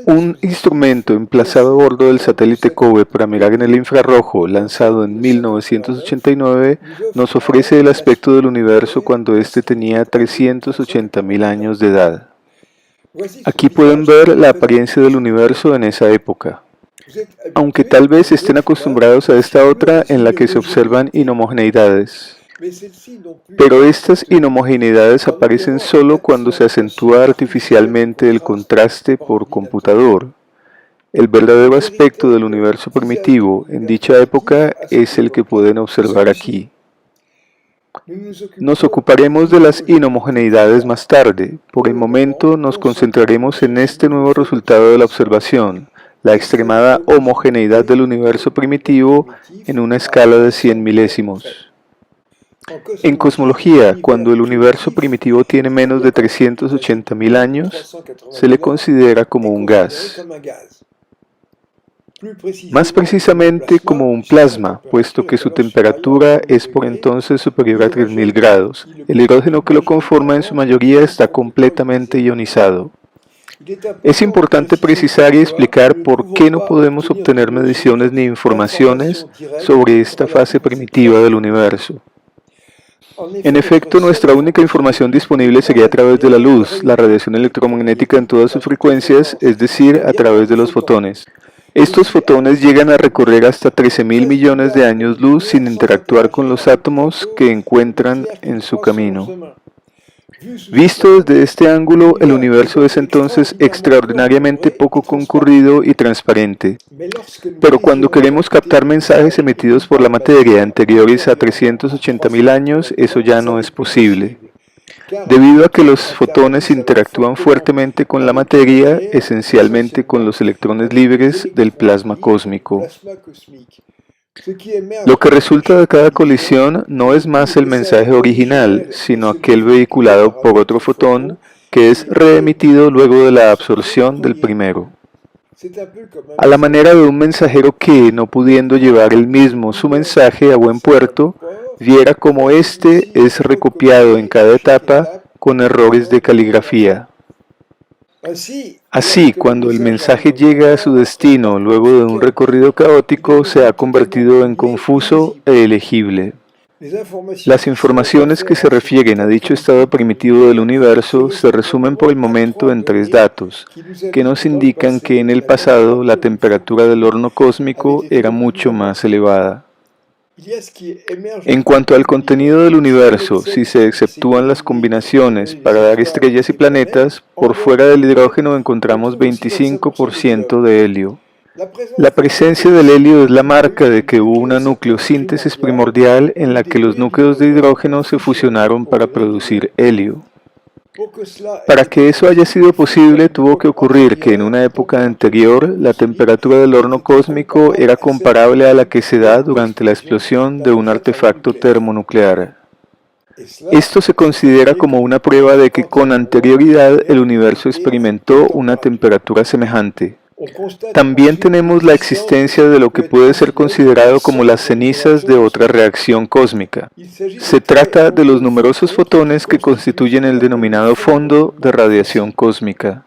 [SPEAKER 1] Un instrumento emplazado a bordo del satélite COBE para mirar en el infrarrojo, lanzado en 1989, nos ofrece el aspecto del universo cuando éste tenía 380.000 años de edad. Aquí pueden ver la apariencia del universo en esa época. Aunque tal vez estén acostumbrados a esta otra en la que se observan inhomogeneidades. Pero estas inhomogeneidades aparecen solo cuando se acentúa artificialmente el contraste por computador. El verdadero aspecto del universo primitivo en dicha época es el que pueden observar aquí. Nos ocuparemos de las inhomogeneidades más tarde. Por el momento nos concentraremos en este nuevo resultado de la observación, la extremada homogeneidad del universo primitivo en una escala de 100 milésimos. En cosmología, cuando el universo primitivo tiene menos de 380.000 años, se le considera como un gas. Más precisamente como un plasma, puesto que su temperatura es por entonces superior a 3.000 grados. El hidrógeno que lo conforma en su mayoría está completamente ionizado. Es importante precisar y explicar por qué no podemos obtener mediciones ni informaciones sobre esta fase primitiva del universo. En efecto, nuestra única información disponible sería a través de la luz, la radiación electromagnética en todas sus frecuencias, es decir, a través de los fotones. Estos fotones llegan a recorrer hasta 13.000 millones de años luz sin interactuar con los átomos que encuentran en su camino. Visto desde este ángulo, el universo es entonces extraordinariamente poco concurrido y transparente. Pero cuando queremos captar mensajes emitidos por la materia anteriores a 380.000 años, eso ya no es posible. Debido a que los fotones interactúan fuertemente con la materia, esencialmente con los electrones libres del plasma cósmico. Lo que resulta de cada colisión no es más el mensaje original, sino aquel vehiculado por otro fotón que es reemitido luego de la absorción del primero. A la manera de un mensajero que, no pudiendo llevar él mismo su mensaje a buen puerto, viera cómo éste es recopiado en cada etapa con errores de caligrafía. Así, cuando el mensaje llega a su destino luego de un recorrido caótico, se ha convertido en confuso e ilegible. Las informaciones que se refieren a dicho estado primitivo del universo se resumen por el momento en 3 datos, que nos indican que en el pasado la temperatura del horno cósmico era mucho más elevada. En cuanto al contenido del universo, si se exceptúan las combinaciones para dar estrellas y planetas, por fuera del hidrógeno encontramos 25% de helio. La presencia del helio es la marca de que hubo una nucleosíntesis primordial en la que los núcleos de hidrógeno se fusionaron para producir helio. Para que eso haya sido posible, tuvo que ocurrir que en una época anterior la temperatura del horno cósmico era comparable a la que se da durante la explosión de un artefacto termonuclear. Esto se considera como una prueba de que con anterioridad el universo experimentó una temperatura semejante. También tenemos la existencia de lo que puede ser considerado como las cenizas de otra reacción cósmica. Se trata de los numerosos fotones que constituyen el denominado fondo de radiación cósmica.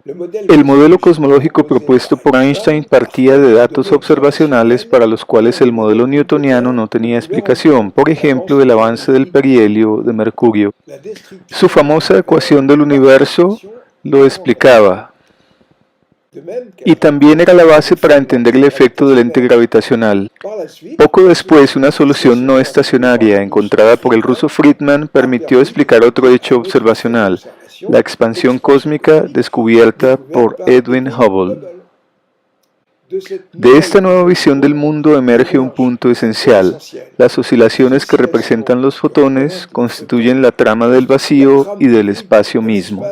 [SPEAKER 1] El modelo cosmológico propuesto por Einstein partía de datos observacionales para los cuales el modelo newtoniano no tenía explicación, por ejemplo, el avance del perihelio de Mercurio. Su famosa ecuación del universo lo explicaba. Y también era la base para entender el efecto del ente gravitacional. Poco después, una solución no estacionaria encontrada por el ruso Friedman permitió explicar otro hecho observacional, la expansión cósmica descubierta por Edwin Hubble. De esta nueva visión del mundo emerge un punto esencial. Las oscilaciones que representan los fotones constituyen la trama del vacío y del espacio mismo.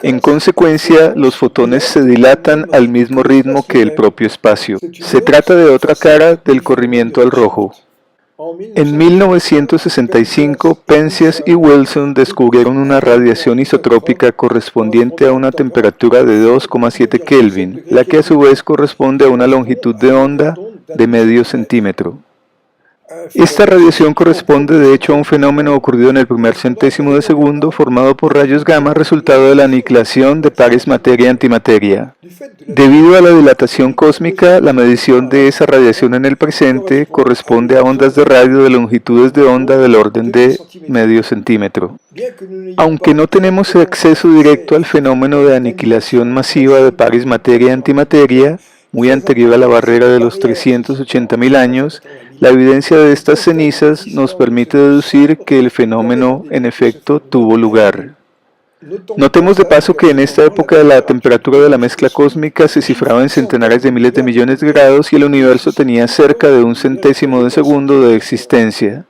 [SPEAKER 1] En consecuencia, los fotones se dilatan al mismo ritmo que el propio espacio. Se trata de otra cara del corrimiento al rojo. En 1965, Penzias y Wilson descubrieron una radiación isotrópica correspondiente a una temperatura de 2,7 Kelvin, la que a su vez corresponde a una longitud de onda de medio centímetro. Esta radiación corresponde de hecho a un fenómeno ocurrido en el primer centésimo de segundo formado por rayos gamma resultado de la aniquilación de pares materia-antimateria. Debido a la dilatación cósmica, la medición de esa radiación en el presente corresponde a ondas de radio de longitudes de onda del orden de medio centímetro. Aunque no tenemos acceso directo al fenómeno de aniquilación masiva de pares materia-antimateria, muy anterior a la barrera de los 380.000 años, la evidencia de estas cenizas nos permite deducir que el fenómeno, en efecto, tuvo lugar. Notemos de paso que en esta época la temperatura de la mezcla cósmica se cifraba en centenares de miles de millones de grados y el universo tenía cerca de un centésimo de segundo de existencia.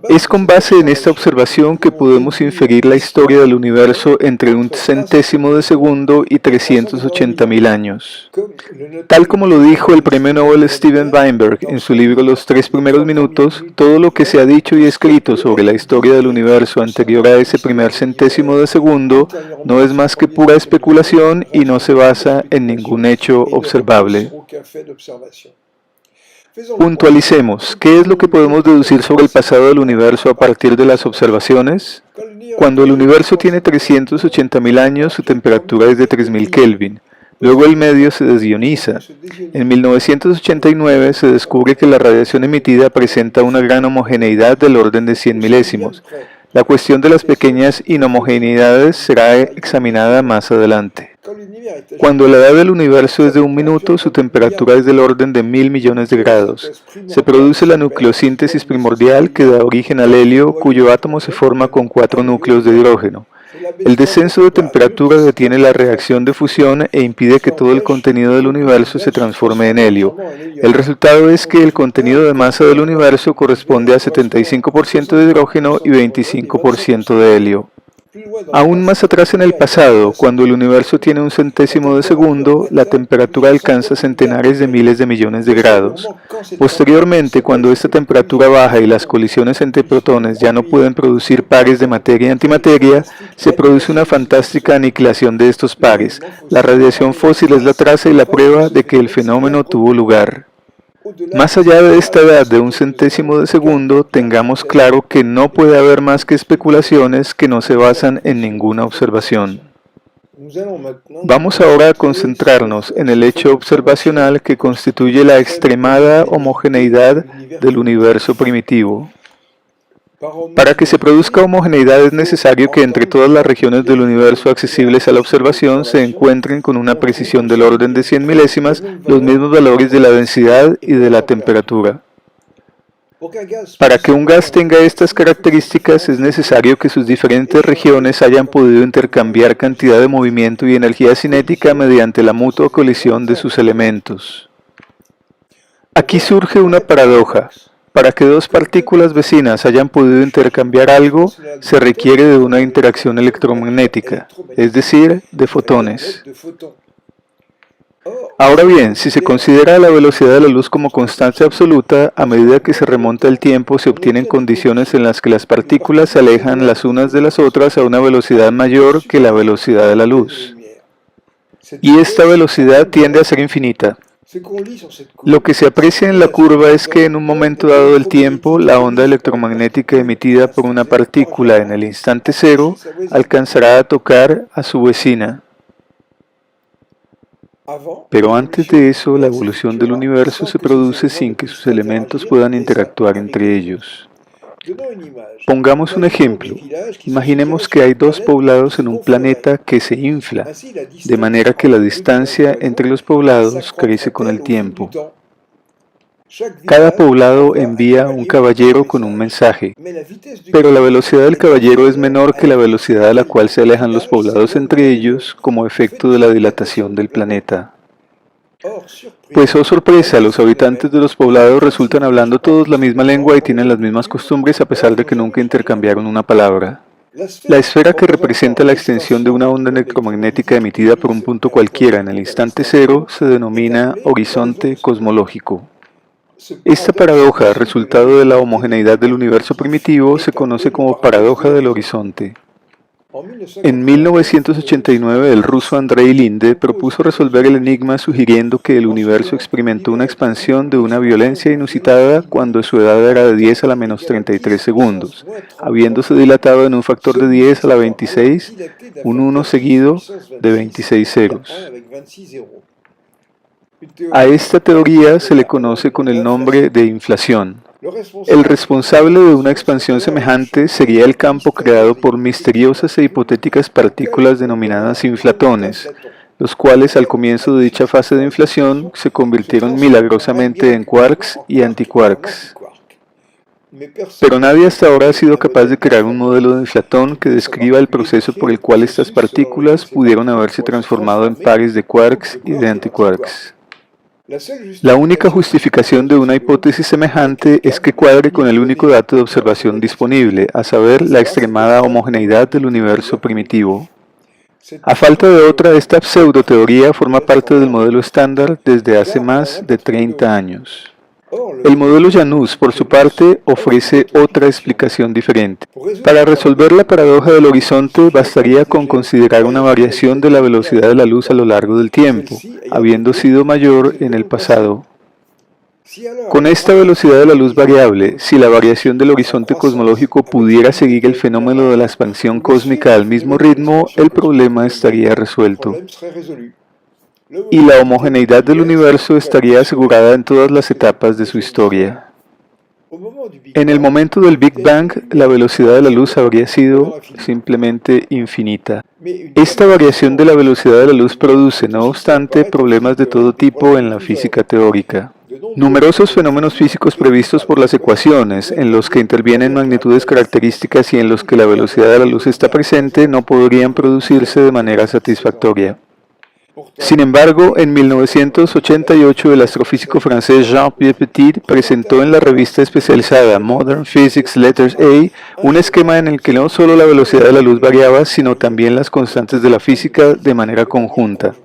[SPEAKER 1] Es con base en esta observación que podemos inferir la historia del universo entre un centésimo de segundo y 380.000 años. Tal como lo dijo el premio Nobel Steven Weinberg en su libro Los 3 primeros minutos, todo lo que se ha dicho y escrito sobre la historia del universo anterior a ese primer centésimo de segundo no es más que pura especulación y no se basa en ningún hecho observable. Puntualicemos, ¿qué es lo que podemos deducir sobre el pasado del universo a partir de las observaciones? Cuando el universo tiene 380.000 años, su temperatura es de 3.000 Kelvin. Luego el medio se desioniza. En 1989 se descubre que la radiación emitida presenta una gran homogeneidad del orden de 100 milésimos. La cuestión de las pequeñas inhomogeneidades será examinada más adelante. Cuando la edad del universo es de 1 minuto, su temperatura es del orden de 1.000 millones de grados. Se produce la nucleosíntesis primordial que da origen al helio, cuyo átomo se forma con 4 núcleos de hidrógeno. El descenso de temperatura detiene la reacción de fusión e impide que todo el contenido del universo se transforme en helio. El resultado es que el contenido de masa del universo corresponde a 75% de hidrógeno y 25% de helio. Aún más atrás en el pasado, cuando el universo tiene un centésimo de segundo, la temperatura alcanza centenares de miles de millones de grados. Posteriormente, cuando esta temperatura baja y las colisiones entre protones ya no pueden producir pares de materia y antimateria, se produce una fantástica aniquilación de estos pares. La radiación fósil es la traza y la prueba de que el fenómeno tuvo lugar. Más allá de esta edad de un centésimo de segundo, tengamos claro que no puede haber más que especulaciones que no se basan en ninguna observación. Vamos ahora a concentrarnos en el hecho observacional que constituye la extremada homogeneidad del universo primitivo. Para que se produzca homogeneidad es necesario que entre todas las regiones del universo accesibles a la observación se encuentren con una precisión del orden de 100 milésimas los mismos valores de la densidad y de la temperatura. Para que un gas tenga estas características es necesario que sus diferentes regiones hayan podido intercambiar cantidad de movimiento y energía cinética mediante la mutua colisión de sus elementos. Aquí surge una paradoja. Para que dos partículas vecinas hayan podido intercambiar algo, se requiere de una interacción electromagnética, es decir, de fotones. Ahora bien, si se considera la velocidad de la luz como constante absoluta, a medida que se remonta el tiempo se obtienen condiciones en las que las partículas se alejan las unas de las otras a una velocidad mayor que la velocidad de la luz. Y esta velocidad tiende a ser infinita. Lo que se aprecia en la curva es que en un momento dado del tiempo, la onda electromagnética emitida por una partícula en el instante cero alcanzará a tocar a su vecina. Pero antes de eso, la evolución del universo se produce sin que sus elementos puedan interactuar entre ellos. Pongamos un ejemplo. Imaginemos que hay dos poblados en un planeta que se infla, de manera que la distancia entre los poblados crece con el tiempo. Cada poblado envía un caballero con un mensaje, pero la velocidad del caballero es menor que la velocidad a la cual se alejan los poblados entre ellos como efecto de la dilatación del planeta. Pues, oh sorpresa, los habitantes de los poblados resultan hablando todos la misma lengua y tienen las mismas costumbres a pesar de que nunca intercambiaron una palabra. La esfera que representa la extensión de una onda electromagnética emitida por un punto cualquiera en el instante cero se denomina horizonte cosmológico. Esta paradoja, resultado de la homogeneidad del universo primitivo, se conoce como paradoja del horizonte. En 1989, el ruso Andrei Linde propuso resolver el enigma sugiriendo que el universo experimentó una expansión de una violencia inusitada cuando su edad era de 10 a la menos 33 segundos, habiéndose dilatado en un factor de 10 a la 26, un 1 seguido de 26 ceros. A esta teoría se le conoce con el nombre de inflación. El responsable de una expansión semejante sería el campo creado por misteriosas e hipotéticas partículas denominadas inflatones, los cuales al comienzo de dicha fase de inflación se convirtieron milagrosamente en quarks y antiquarks. Pero nadie hasta ahora ha sido capaz de crear un modelo de inflatón que describa el proceso por el cual estas partículas pudieron haberse transformado en pares de quarks y de antiquarks. La única justificación de una hipótesis semejante es que cuadre con el único dato de observación disponible, a saber, la extremada homogeneidad del universo primitivo. A falta de otra, esta pseudoteoría forma parte del modelo estándar desde hace más de 30 años. El modelo Janus, por su parte, ofrece otra explicación diferente. Para resolver la paradoja del horizonte, bastaría con considerar una variación de la velocidad de la luz a lo largo del tiempo, habiendo sido mayor en el pasado. Con esta velocidad de la luz variable, si la variación del horizonte cosmológico pudiera seguir el fenómeno de la expansión cósmica al mismo ritmo, el problema estaría resuelto. Y la homogeneidad del universo estaría asegurada en todas las etapas de su historia. En el momento del Big Bang, la velocidad de la luz habría sido simplemente infinita. Esta variación de la velocidad de la luz produce, no obstante, problemas de todo tipo en la física teórica. Numerosos fenómenos físicos previstos por las ecuaciones, en los que intervienen magnitudes características y en los que la velocidad de la luz está presente, no podrían producirse de manera satisfactoria. Sin embargo, en 1988 el astrofísico francés Jean-Pierre Petit presentó en la revista especializada Modern Physics Letters A un esquema en el que no solo la velocidad de la luz variaba, sino también las constantes de la física de manera conjunta.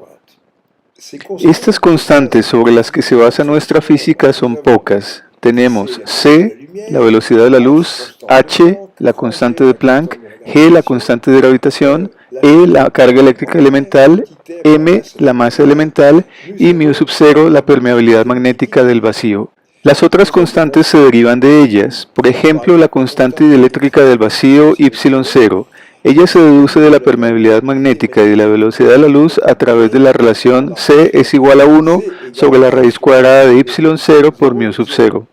[SPEAKER 1] Estas constantes sobre las que se basa nuestra física son pocas. Tenemos c, la velocidad de la luz, h, la constante de Planck, g, la constante de gravitación, E, la carga eléctrica elemental, M, la masa elemental, y μ sub 0, la permeabilidad magnética del vacío. Las otras constantes se derivan de ellas, por ejemplo, la constante dieléctrica del vacío y0. Ella se deduce de la permeabilidad magnética y de la velocidad de la luz a través de la relación C es igual a 1 sobre la raíz cuadrada de y0 por μ sub 0.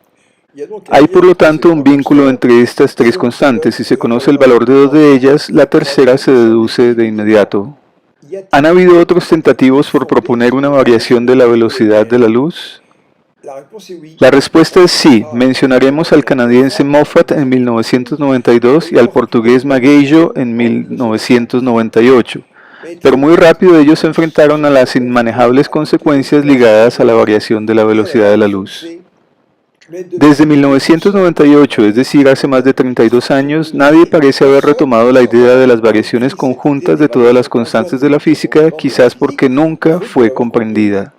[SPEAKER 1] Hay por lo tanto un vínculo entre estas tres constantes. Si se conoce el valor de dos de ellas, la tercera se deduce de inmediato. ¿Han habido otros tentativos por proponer una variación de la velocidad de la luz? La respuesta es sí. Mencionaremos al canadiense Moffat en 1992 y al portugués Maguejo en 1998. Pero muy rápido ellos se enfrentaron a las inmanejables consecuencias ligadas a la variación de la velocidad de la luz. Desde 1998, es decir, hace más de 32 años, nadie parece haber retomado la idea de las variaciones conjuntas de todas las constantes de la física, quizás porque nunca fue comprendida.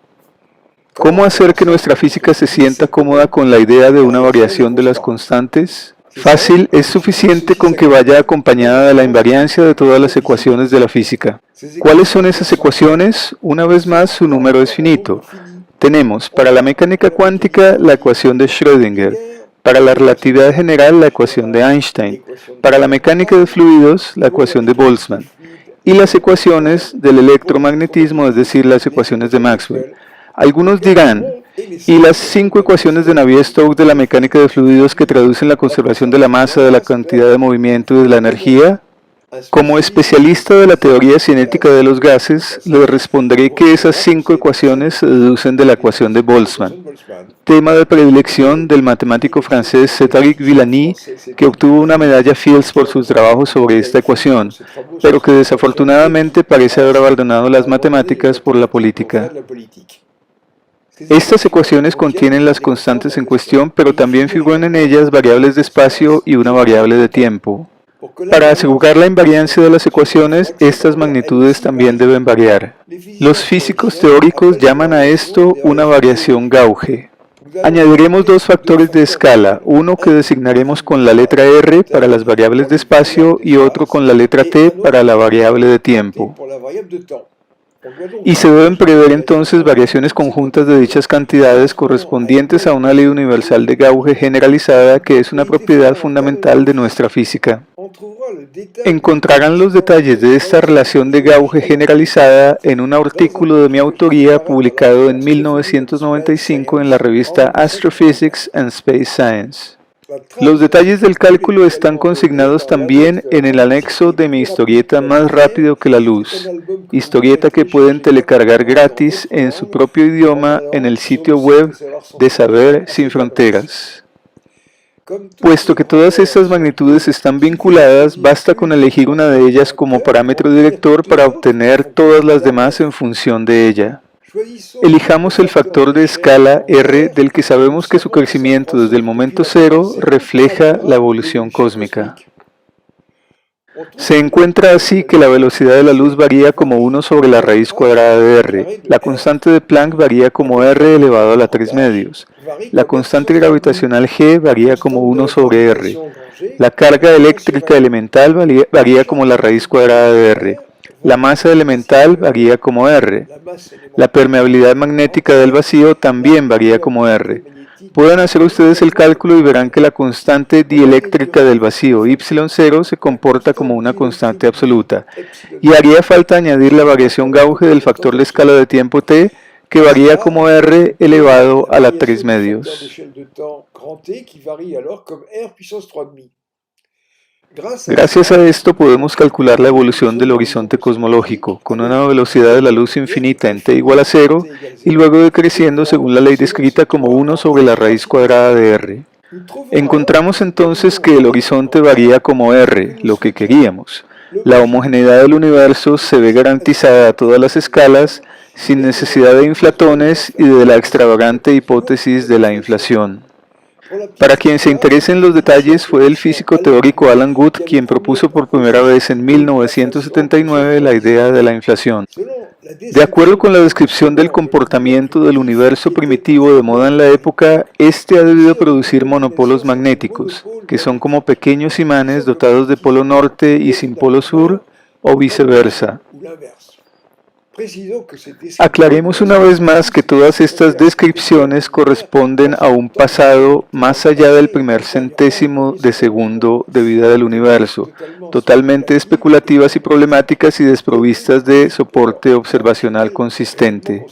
[SPEAKER 1] ¿Cómo hacer que nuestra física se sienta cómoda con la idea de una variación de las constantes? Fácil, es suficiente con que vaya acompañada de la invariancia de todas las ecuaciones de la física. ¿Cuáles son esas ecuaciones? Una vez más, su número es finito. Tenemos para la mecánica cuántica la ecuación de Schrödinger, para la relatividad general la ecuación de Einstein, para la mecánica de fluidos la ecuación de Boltzmann, y las ecuaciones del electromagnetismo, es decir, las ecuaciones de Maxwell. Algunos dirán, ¿y las 5 ecuaciones de Navier-Stokes de la mecánica de fluidos que traducen la conservación de la masa, de la cantidad de movimiento y de la energía? Como especialista de la teoría cinética de los gases, le responderé que esas 5 ecuaciones se deducen de la ecuación de Boltzmann, tema de predilección del matemático francés Cédric Villani, que obtuvo una medalla Fields por sus trabajos sobre esta ecuación, pero que desafortunadamente parece haber abandonado las matemáticas por la política. Estas ecuaciones contienen las constantes en cuestión, pero también figuran en ellas variables de espacio y una variable de tiempo. Para asegurar la invariancia de las ecuaciones, estas magnitudes también deben variar. Los físicos teóricos llaman a esto una variación gauge. Añadiremos 2 factores de escala, uno que designaremos con la letra R para las variables de espacio y otro con la letra T para la variable de tiempo. Y se deben prever entonces variaciones conjuntas de dichas cantidades correspondientes a una ley universal de gauge generalizada que es una propiedad fundamental de nuestra física. Encontrarán los detalles de esta relación de gauge generalizada en un artículo de mi autoría publicado en 1995 en la revista Astrophysics and Space Science. Los detalles del cálculo están consignados también en el anexo de mi historieta Más rápido que la luz, historieta que pueden telecargar gratis en su propio idioma en el sitio web de Saber Sin Fronteras. Puesto que todas estas magnitudes están vinculadas, basta con elegir una de ellas como parámetro director para obtener todas las demás en función de ella. Elijamos el factor de escala R del que sabemos que su crecimiento desde el momento cero refleja la evolución cósmica. Se encuentra así que la velocidad de la luz varía como 1 sobre la raíz cuadrada de R. La constante de Planck varía como R elevado a la 3 medios. La constante gravitacional G varía como 1 sobre R. La carga eléctrica elemental varía como la raíz cuadrada de R. La masa elemental varía como R. La permeabilidad magnética del vacío también varía como R. Pueden hacer ustedes el cálculo y verán que la constante dieléctrica del vacío Y0 se comporta como una constante absoluta. Y haría falta añadir la variación gauge del factor de escala de tiempo T, que varía como R elevado a la 3 medios. Gracias a esto podemos calcular la evolución del horizonte cosmológico con una velocidad de la luz infinita en t igual a 0 y luego decreciendo según la ley descrita como 1 sobre la raíz cuadrada de r. Encontramos entonces que el horizonte varía como r, lo que queríamos. La homogeneidad del universo se ve garantizada a todas las escalas sin necesidad de inflatones y de la extravagante hipótesis de la inflación. Para quien se interese en los detalles, fue el físico teórico Alan Guth quien propuso por primera vez en 1979 la idea de la inflación. De acuerdo con la descripción del comportamiento del universo primitivo de moda en la época, este ha debido producir monopolos magnéticos, que son como pequeños imanes dotados de polo norte y sin polo sur, o viceversa. Aclaremos una vez más que todas estas descripciones corresponden a un pasado más allá del primer centésimo de segundo de vida del universo, totalmente especulativas y problemáticas y desprovistas de soporte observacional consistente.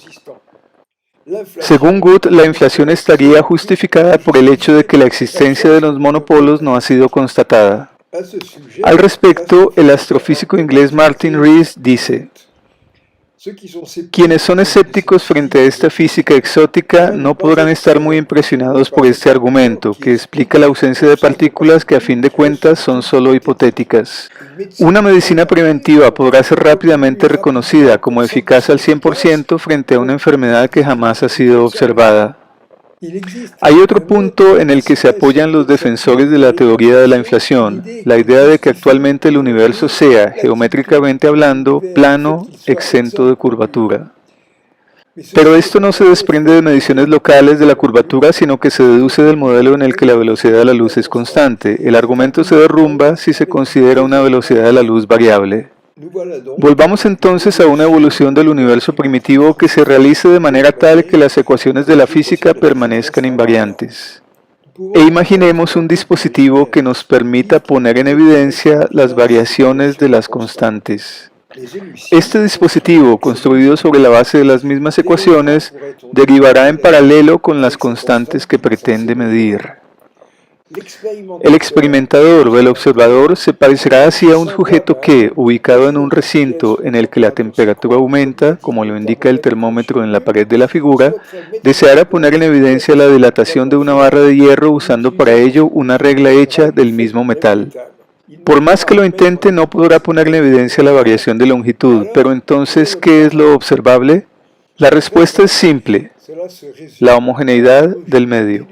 [SPEAKER 1] Según Guth, la inflación estaría justificada por el hecho de que la existencia de los monopolos no ha sido constatada. Al respecto, el astrofísico inglés Martin Rees dice: Quienes son escépticos frente a esta física exótica no podrán estar muy impresionados por este argumento, que explica la ausencia de partículas que a fin de cuentas son solo hipotéticas. Una medicina preventiva podrá ser rápidamente reconocida como eficaz al 100% frente a una enfermedad que jamás ha sido observada. Hay otro punto en el que se apoyan los defensores de la teoría de la inflación, la idea de que actualmente el universo sea, geométricamente hablando, plano, exento de curvatura. Pero esto no se desprende de mediciones locales de la curvatura, sino que se deduce del modelo en el que la velocidad de la luz es constante. El argumento se derrumba si se considera una velocidad de la luz variable. Volvamos entonces a una evolución del universo primitivo que se realice de manera tal que las ecuaciones de la física permanezcan invariantes. E imaginemos un dispositivo que nos permita poner en evidencia las variaciones de las constantes. Este dispositivo, construido sobre la base de las mismas ecuaciones, derivará en paralelo con las constantes que pretende medir. El experimentador o el observador se parecerá así a un sujeto que, ubicado en un recinto en el que la temperatura aumenta, como lo indica el termómetro en la pared de la figura, deseará poner en evidencia la dilatación de una barra de hierro usando para ello una regla hecha del mismo metal. Por más que lo intente, no podrá poner en evidencia la variación de longitud, pero entonces, ¿qué es lo observable? La respuesta es simple: la homogeneidad del medio.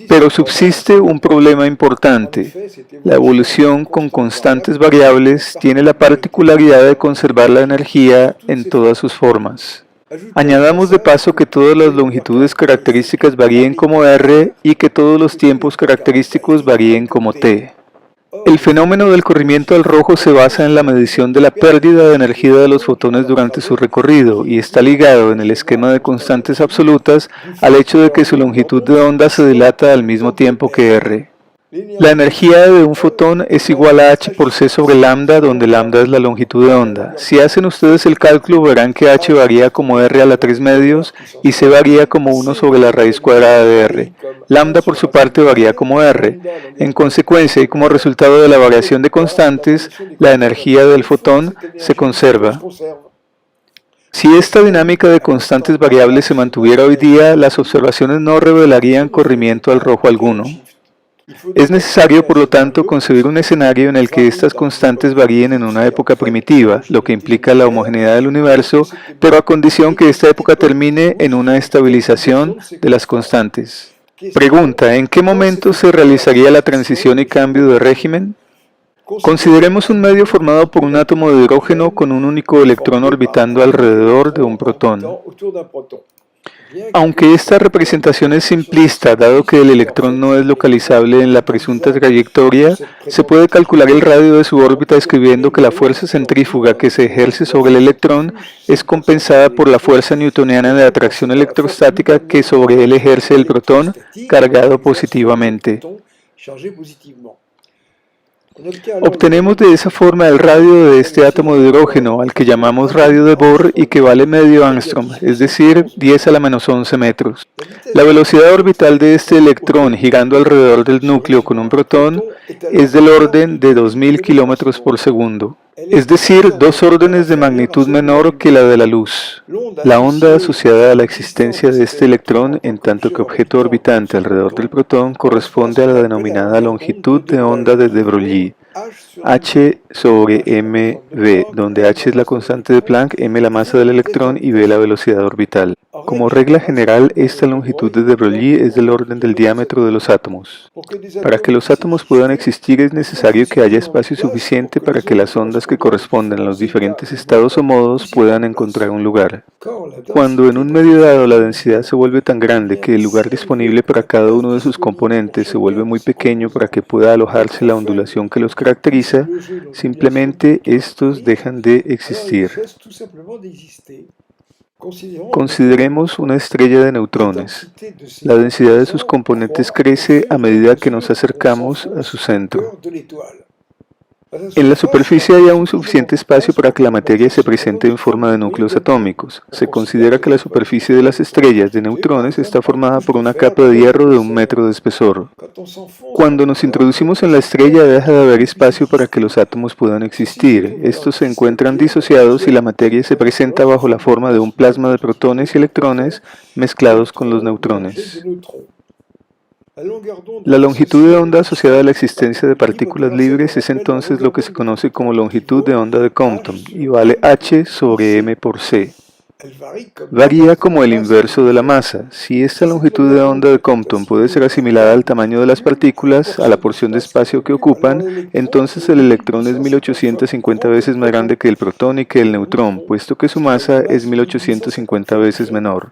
[SPEAKER 1] Pero subsiste un problema importante. La evolución con constantes variables tiene la particularidad de conservar la energía en todas sus formas. Añadamos de paso que todas las longitudes características varíen como r y que todos los tiempos característicos varíen como t. El fenómeno del corrimiento al rojo se basa en la medición de la pérdida de energía de los fotones durante su recorrido y está ligado en el esquema de constantes absolutas al hecho de que su longitud de onda se dilata al mismo tiempo que r. La energía de un fotón es igual a h por c sobre lambda, donde lambda es la longitud de onda. Si hacen ustedes el cálculo, verán que h varía como r a la 3 medios y c varía como 1 sobre la raíz cuadrada de r. Lambda por su parte varía como r. En consecuencia y como resultado de la variación de constantes, la energía del fotón se conserva. Si esta dinámica de constantes variables se mantuviera hoy día, las observaciones no revelarían corrimiento al rojo alguno. Es necesario, por lo tanto, concebir un escenario en el que estas constantes varíen en una época primitiva, lo que implica la homogeneidad del universo, pero a condición que esta época termine en una estabilización de las constantes. Pregunta: ¿en qué momento se realizaría la transición y cambio de régimen? Consideremos un medio formado por un átomo de hidrógeno con un único electrón orbitando alrededor de un protón. Aunque esta representación es simplista, dado que el electrón no es localizable en la presunta trayectoria, se puede calcular el radio de su órbita escribiendo que la fuerza centrífuga que se ejerce sobre el electrón es compensada por la fuerza newtoniana de atracción electrostática que sobre él ejerce el protón cargado positivamente. Obtenemos de esa forma el radio de este átomo de hidrógeno, al que llamamos radio de Bohr y que vale medio ángstrom, es decir, 10 a la menos 11 metros. La velocidad orbital de este electrón girando alrededor del núcleo con un protón es del orden de 2000 kilómetros por segundo, es decir, 2 órdenes de magnitud menor que la de la luz. La onda asociada a la existencia de este electrón en tanto que objeto orbitante alrededor del protón corresponde a la denominada longitud de onda de de Broglie, h sobre mv, donde h es la constante de Planck, m la masa del electrón y v la velocidad orbital. Como regla general, esta longitud de de Broglie es del orden del diámetro de los átomos. Para que los átomos puedan existir es necesario que haya espacio suficiente para que las ondas que corresponden a los diferentes estados o modos puedan encontrar un lugar. Cuando en un medio dado la densidad se vuelve tan grande que el lugar disponible para cada uno de sus componentes se vuelve muy pequeño para que pueda alojarse la ondulación que los caracteriza, simplemente estos dejan de existir. Consideremos una estrella de neutrones. La densidad de sus componentes crece a medida que nos acercamos a su centro. En la superficie hay aún suficiente espacio para que la materia se presente en forma de núcleos atómicos. Se considera que la superficie de las estrellas de neutrones está formada por una capa de hierro de 1 metro de espesor. Cuando nos introducimos en la estrella deja de haber espacio para que los átomos puedan existir. Estos se encuentran disociados y la materia se presenta bajo la forma de un plasma de protones y electrones mezclados con los neutrones. La longitud de onda asociada a la existencia de partículas libres es entonces lo que se conoce como longitud de onda de Compton y vale h sobre m por c. Varía como el inverso de la masa. Si esta longitud de onda de Compton puede ser asimilada al tamaño de las partículas, a la porción de espacio que ocupan, entonces el electrón es 1850 veces más grande que el protón y que el neutrón, puesto que su masa es 1850 veces menor.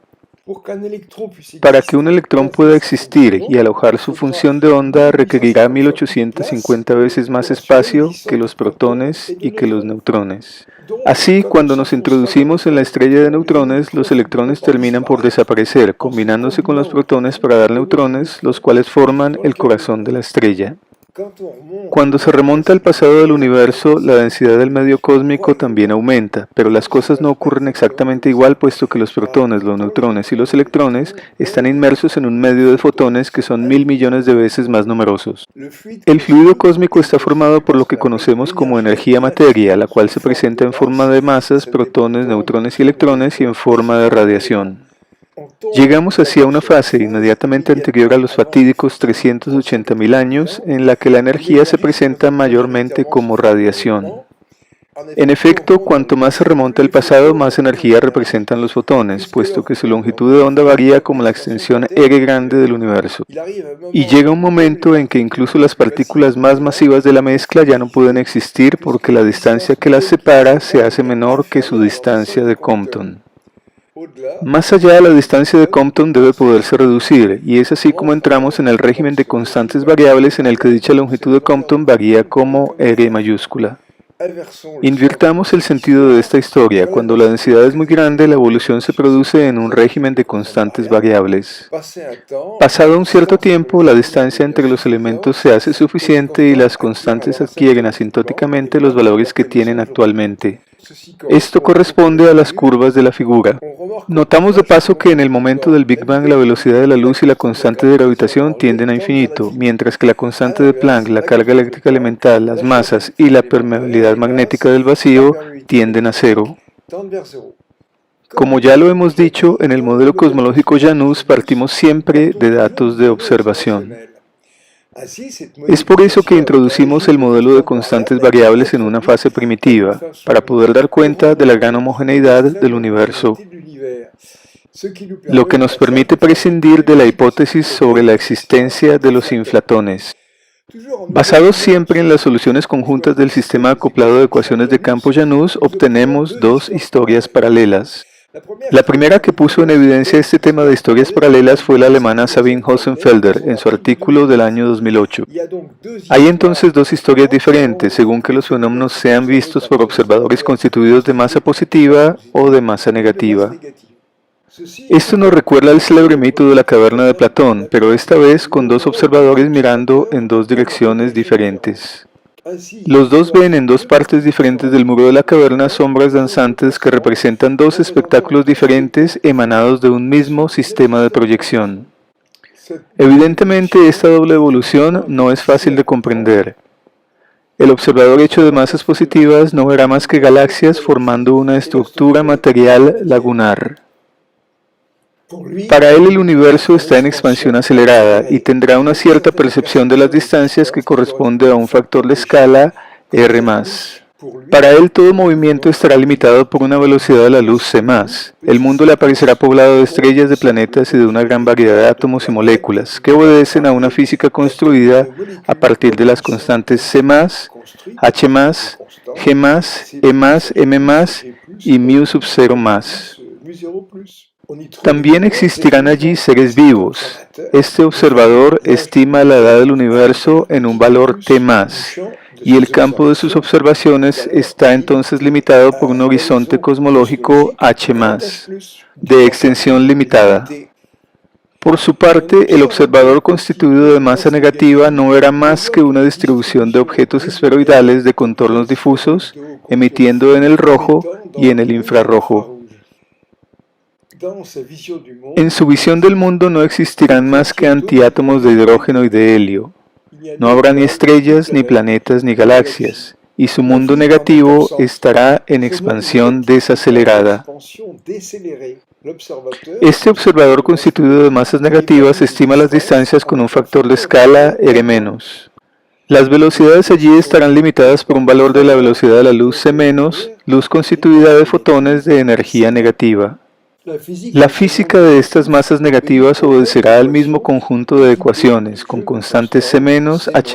[SPEAKER 1] Para que un electrón pueda existir y alojar su función de onda requerirá 1850 veces más espacio que los protones y que los neutrones. Así, cuando nos introducimos en la estrella de neutrones, los electrones terminan por desaparecer, combinándose con los protones para dar neutrones, los cuales forman el corazón de la estrella. Cuando se remonta al pasado del universo, la densidad del medio cósmico también aumenta, pero las cosas no ocurren exactamente igual puesto que los protones, los neutrones y los electrones están inmersos en un medio de fotones que son 1000 millones de veces más numerosos. El fluido cósmico está formado por lo que conocemos como energía-materia, la cual se presenta en forma de masas, protones, neutrones y electrones y en forma de radiación. Llegamos así a una fase inmediatamente anterior a los fatídicos 380.000 años en la que la energía se presenta mayormente como radiación. En efecto, cuanto más se remonta el pasado, más energía representan los fotones, puesto que su longitud de onda varía como la extensión R grande del universo. Y llega un momento en que incluso las partículas más masivas de la mezcla ya no pueden existir porque la distancia que las separa se hace menor que su distancia de Compton. Más allá de la distancia de Compton debe poderse reducir, y es así como entramos en el régimen de constantes variables en el que dicha longitud de Compton varía como R mayúscula. Invirtamos el sentido de esta historia. Cuando la densidad es muy grande, la evolución se produce en un régimen de constantes variables. Pasado un cierto tiempo, la distancia entre los elementos se hace suficiente y las constantes adquieren asintóticamente los valores que tienen actualmente. Esto corresponde a las curvas de la figura. Notamos de paso que en el momento del Big Bang la velocidad de la luz y la constante de gravitación tienden a infinito, mientras que la constante de Planck, la carga eléctrica elemental, las masas y la permeabilidad magnética del vacío tienden a cero. Como ya lo hemos dicho, en el modelo cosmológico Janus partimos siempre de datos de observación. Es por eso que introducimos el modelo de constantes variables en una fase primitiva, para poder dar cuenta de la gran homogeneidad del universo, lo que nos permite prescindir de la hipótesis sobre la existencia de los inflatones. Basados siempre en las soluciones conjuntas del sistema acoplado de ecuaciones de campo Janus, obtenemos dos historias paralelas. La primera que puso en evidencia este tema de historias paralelas fue la alemana Sabine Hossenfelder en su artículo del año 2008. Hay entonces dos historias diferentes según que los fenómenos sean vistos por observadores constituidos de masa positiva o de masa negativa. Esto nos recuerda al célebre mito de la caverna de Platón, pero esta vez con dos observadores mirando en dos direcciones diferentes. Los dos ven en dos partes diferentes del muro de la caverna sombras danzantes que representan dos espectáculos diferentes emanados de un mismo sistema de proyección. Evidentemente, esta doble evolución no es fácil de comprender. El observador hecho de masas positivas no verá más que galaxias formando una estructura material lagunar. Para él el universo está en expansión acelerada y tendrá una cierta percepción de las distancias que corresponde a un factor de escala R+. Para él todo movimiento estará limitado por una velocidad de la luz c+. El mundo le aparecerá poblado de estrellas, de planetas y de una gran variedad de átomos y moléculas que obedecen a una física construida a partir de las constantes c+, h+, g+, e+, m+, y μ⁻⁻. También existirán allí seres vivos. Este observador estima la edad del universo en un valor T+, y el campo de sus observaciones está entonces limitado por un horizonte cosmológico H+, de extensión limitada. Por su parte, el observador constituido de masa negativa no verá más que una distribución de objetos esferoidales de contornos difusos, emitiendo en el rojo y en el infrarrojo. En su visión del mundo no existirán más que antiátomos de hidrógeno y de helio. No habrá ni estrellas, ni planetas, ni galaxias, y su mundo negativo estará en expansión desacelerada. Este observador constituido de masas negativas estima las distancias con un factor de escala R-. Las velocidades allí estarán limitadas por un valor de la velocidad de la luz C-, luz constituida de fotones de energía negativa. La física de estas masas negativas obedecerá al mismo conjunto de ecuaciones, con constantes C-, H-,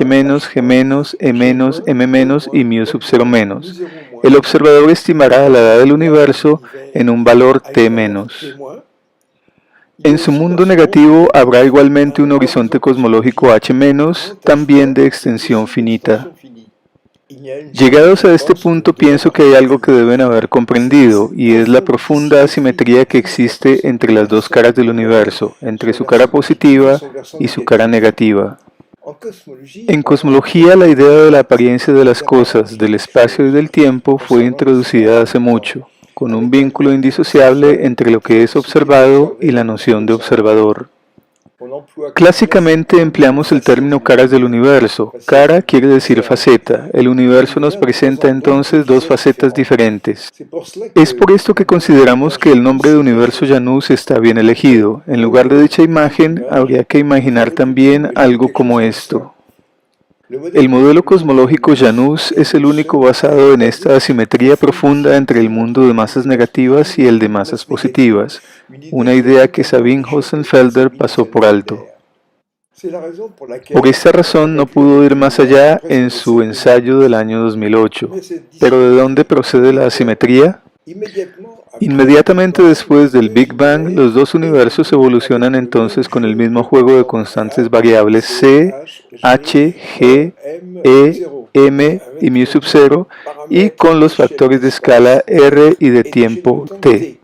[SPEAKER 1] G-, E-, M- y μ sub 0-. El observador estimará la edad del universo en un valor T-. En su mundo negativo habrá igualmente un horizonte cosmológico H-, también de extensión finita. Llegados a este punto pienso que hay algo que deben haber comprendido, y es la profunda asimetría que existe entre las dos caras del universo, entre su cara positiva y su cara negativa. En cosmología, la idea de la apariencia de las cosas, del espacio y del tiempo fue introducida hace mucho, con un vínculo indisociable entre lo que es observado y la noción de observador. Clásicamente empleamos el término caras del universo. Cara quiere decir faceta. El universo nos presenta entonces dos facetas diferentes. Es por esto que consideramos que el nombre de universo Janus está bien elegido. En lugar de dicha imagen, habría que imaginar también algo como esto. El modelo cosmológico Janus es el único basado en esta asimetría profunda entre el mundo de masas negativas y el de masas positivas, una idea que Sabine Hossenfelder pasó por alto. Por esta razón no pudo ir más allá en su ensayo del año 2008. ¿Pero de dónde procede la asimetría? Inmediatamente después del Big Bang, los dos universos evolucionan entonces con el mismo juego de constantes variables C, H, G, E, M y μ sub 0 y con los factores de escala R y de tiempo T.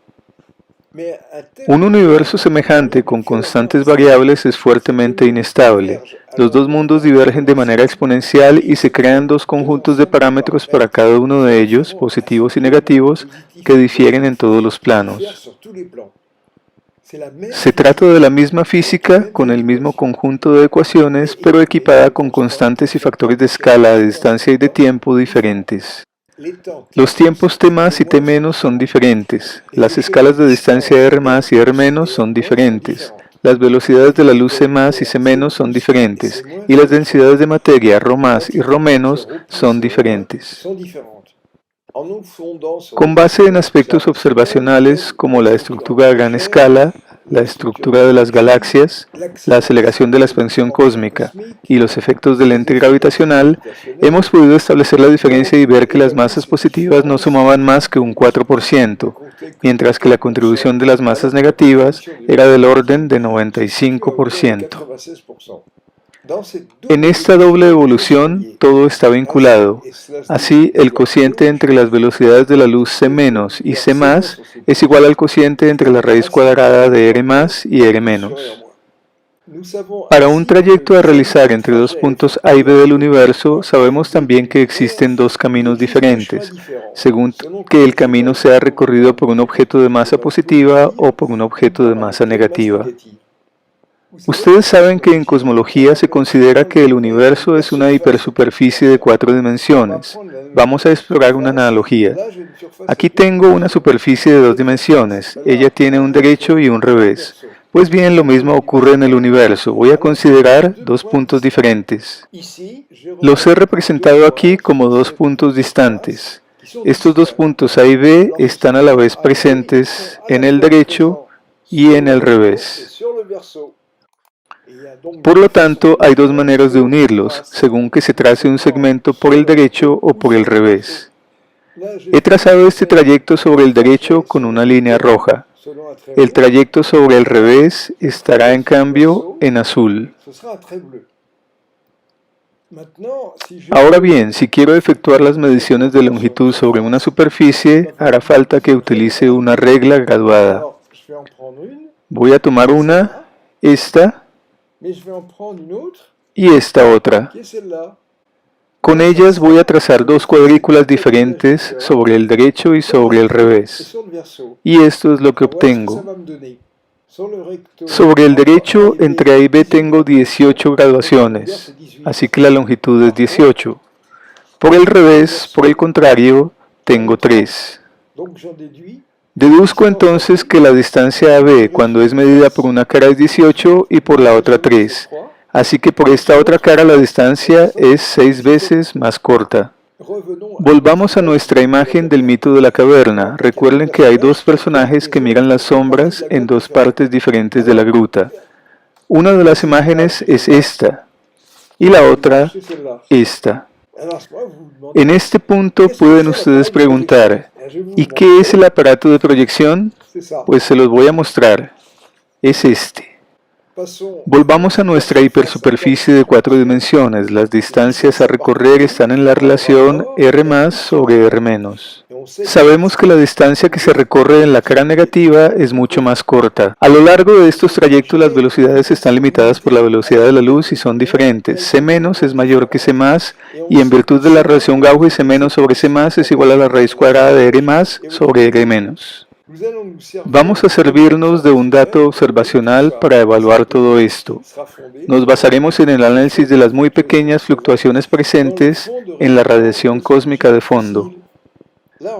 [SPEAKER 1] Un universo semejante con constantes variables es fuertemente inestable. Los dos mundos divergen de manera exponencial y se crean dos conjuntos de parámetros para cada uno de ellos, positivos y negativos, que difieren en todos los planos. Se trata de la misma física, con el mismo conjunto de ecuaciones, pero equipada con constantes y factores de escala, de distancia y de tiempo diferentes. Los tiempos T+ y T- son diferentes, las escalas de distancia R+ y R- son diferentes, las velocidades de la luz C+ y C- son diferentes, y las densidades de materia ρ+ y ρ- son diferentes. Con base en aspectos observacionales como la estructura a gran escala, la estructura de las galaxias, la aceleración de la expansión cósmica y los efectos del lente gravitacional, hemos podido establecer la diferencia y ver que las masas positivas no sumaban más que un 4%, mientras que la contribución de las masas negativas era del orden de 95%. En esta doble evolución, todo está vinculado. Así, el cociente entre las velocidades de la luz C- y C+ es igual al cociente entre la raíz cuadrada de R+ y R-. Para un trayecto a realizar entre dos puntos A y B del universo, sabemos también que existen dos caminos diferentes, según que el camino sea recorrido por un objeto de masa positiva o por un objeto de masa negativa. Ustedes saben que en cosmología se considera que el universo es una hipersuperficie de 4 dimensiones. Vamos a explorar una analogía. Aquí tengo una superficie de 2 dimensiones. Ella tiene un derecho y un revés. Pues bien, lo mismo ocurre en el universo. Voy a considerar dos puntos diferentes. Los he representado aquí como dos puntos distantes. Estos dos puntos A y B están a la vez presentes en el derecho y en el revés. Por lo tanto, hay dos maneras de unirlos, según que se trace un segmento por el derecho o por el revés. He trazado este trayecto sobre el derecho con una línea roja. El trayecto sobre el revés estará en cambio en azul. Ahora bien, si quiero efectuar las mediciones de longitud sobre una superficie, hará falta que utilice una regla graduada. Voy a tomar una esta y esta otra. Con ellas voy a trazar dos cuadrículas diferentes sobre el derecho y sobre el revés. Y esto es lo que obtengo. Sobre el derecho, entre A y B tengo 18 graduaciones, así que la longitud es 18. Por el revés, por el contrario, tengo 3. Deduzco entonces que la distancia AB cuando es medida por una cara es 18 y por la otra 3. Así que por esta otra cara la distancia es 6 veces más corta. Volvamos a nuestra imagen del mito de la caverna. Recuerden que hay dos personajes que miran las sombras en dos partes diferentes de la gruta. Una de las imágenes es esta y la otra esta. En este punto pueden ustedes preguntar, ¿y qué es el aparato de proyección? Pues se los voy a mostrar. Es este. Volvamos a nuestra hipersuperficie de 4 dimensiones. Las distancias a recorrer están en la relación R más sobre R menos. Sabemos que la distancia que se recorre en la cara negativa es mucho más corta. A lo largo de estos trayectos las velocidades están limitadas por la velocidad de la luz y son diferentes. C menos es mayor que C más y en virtud de la relación Gauge C menos sobre C más es igual a la raíz cuadrada de R más sobre R menos. Vamos a servirnos de un dato observacional para evaluar todo esto. Nos basaremos en el análisis de las muy pequeñas fluctuaciones presentes en la radiación cósmica de fondo.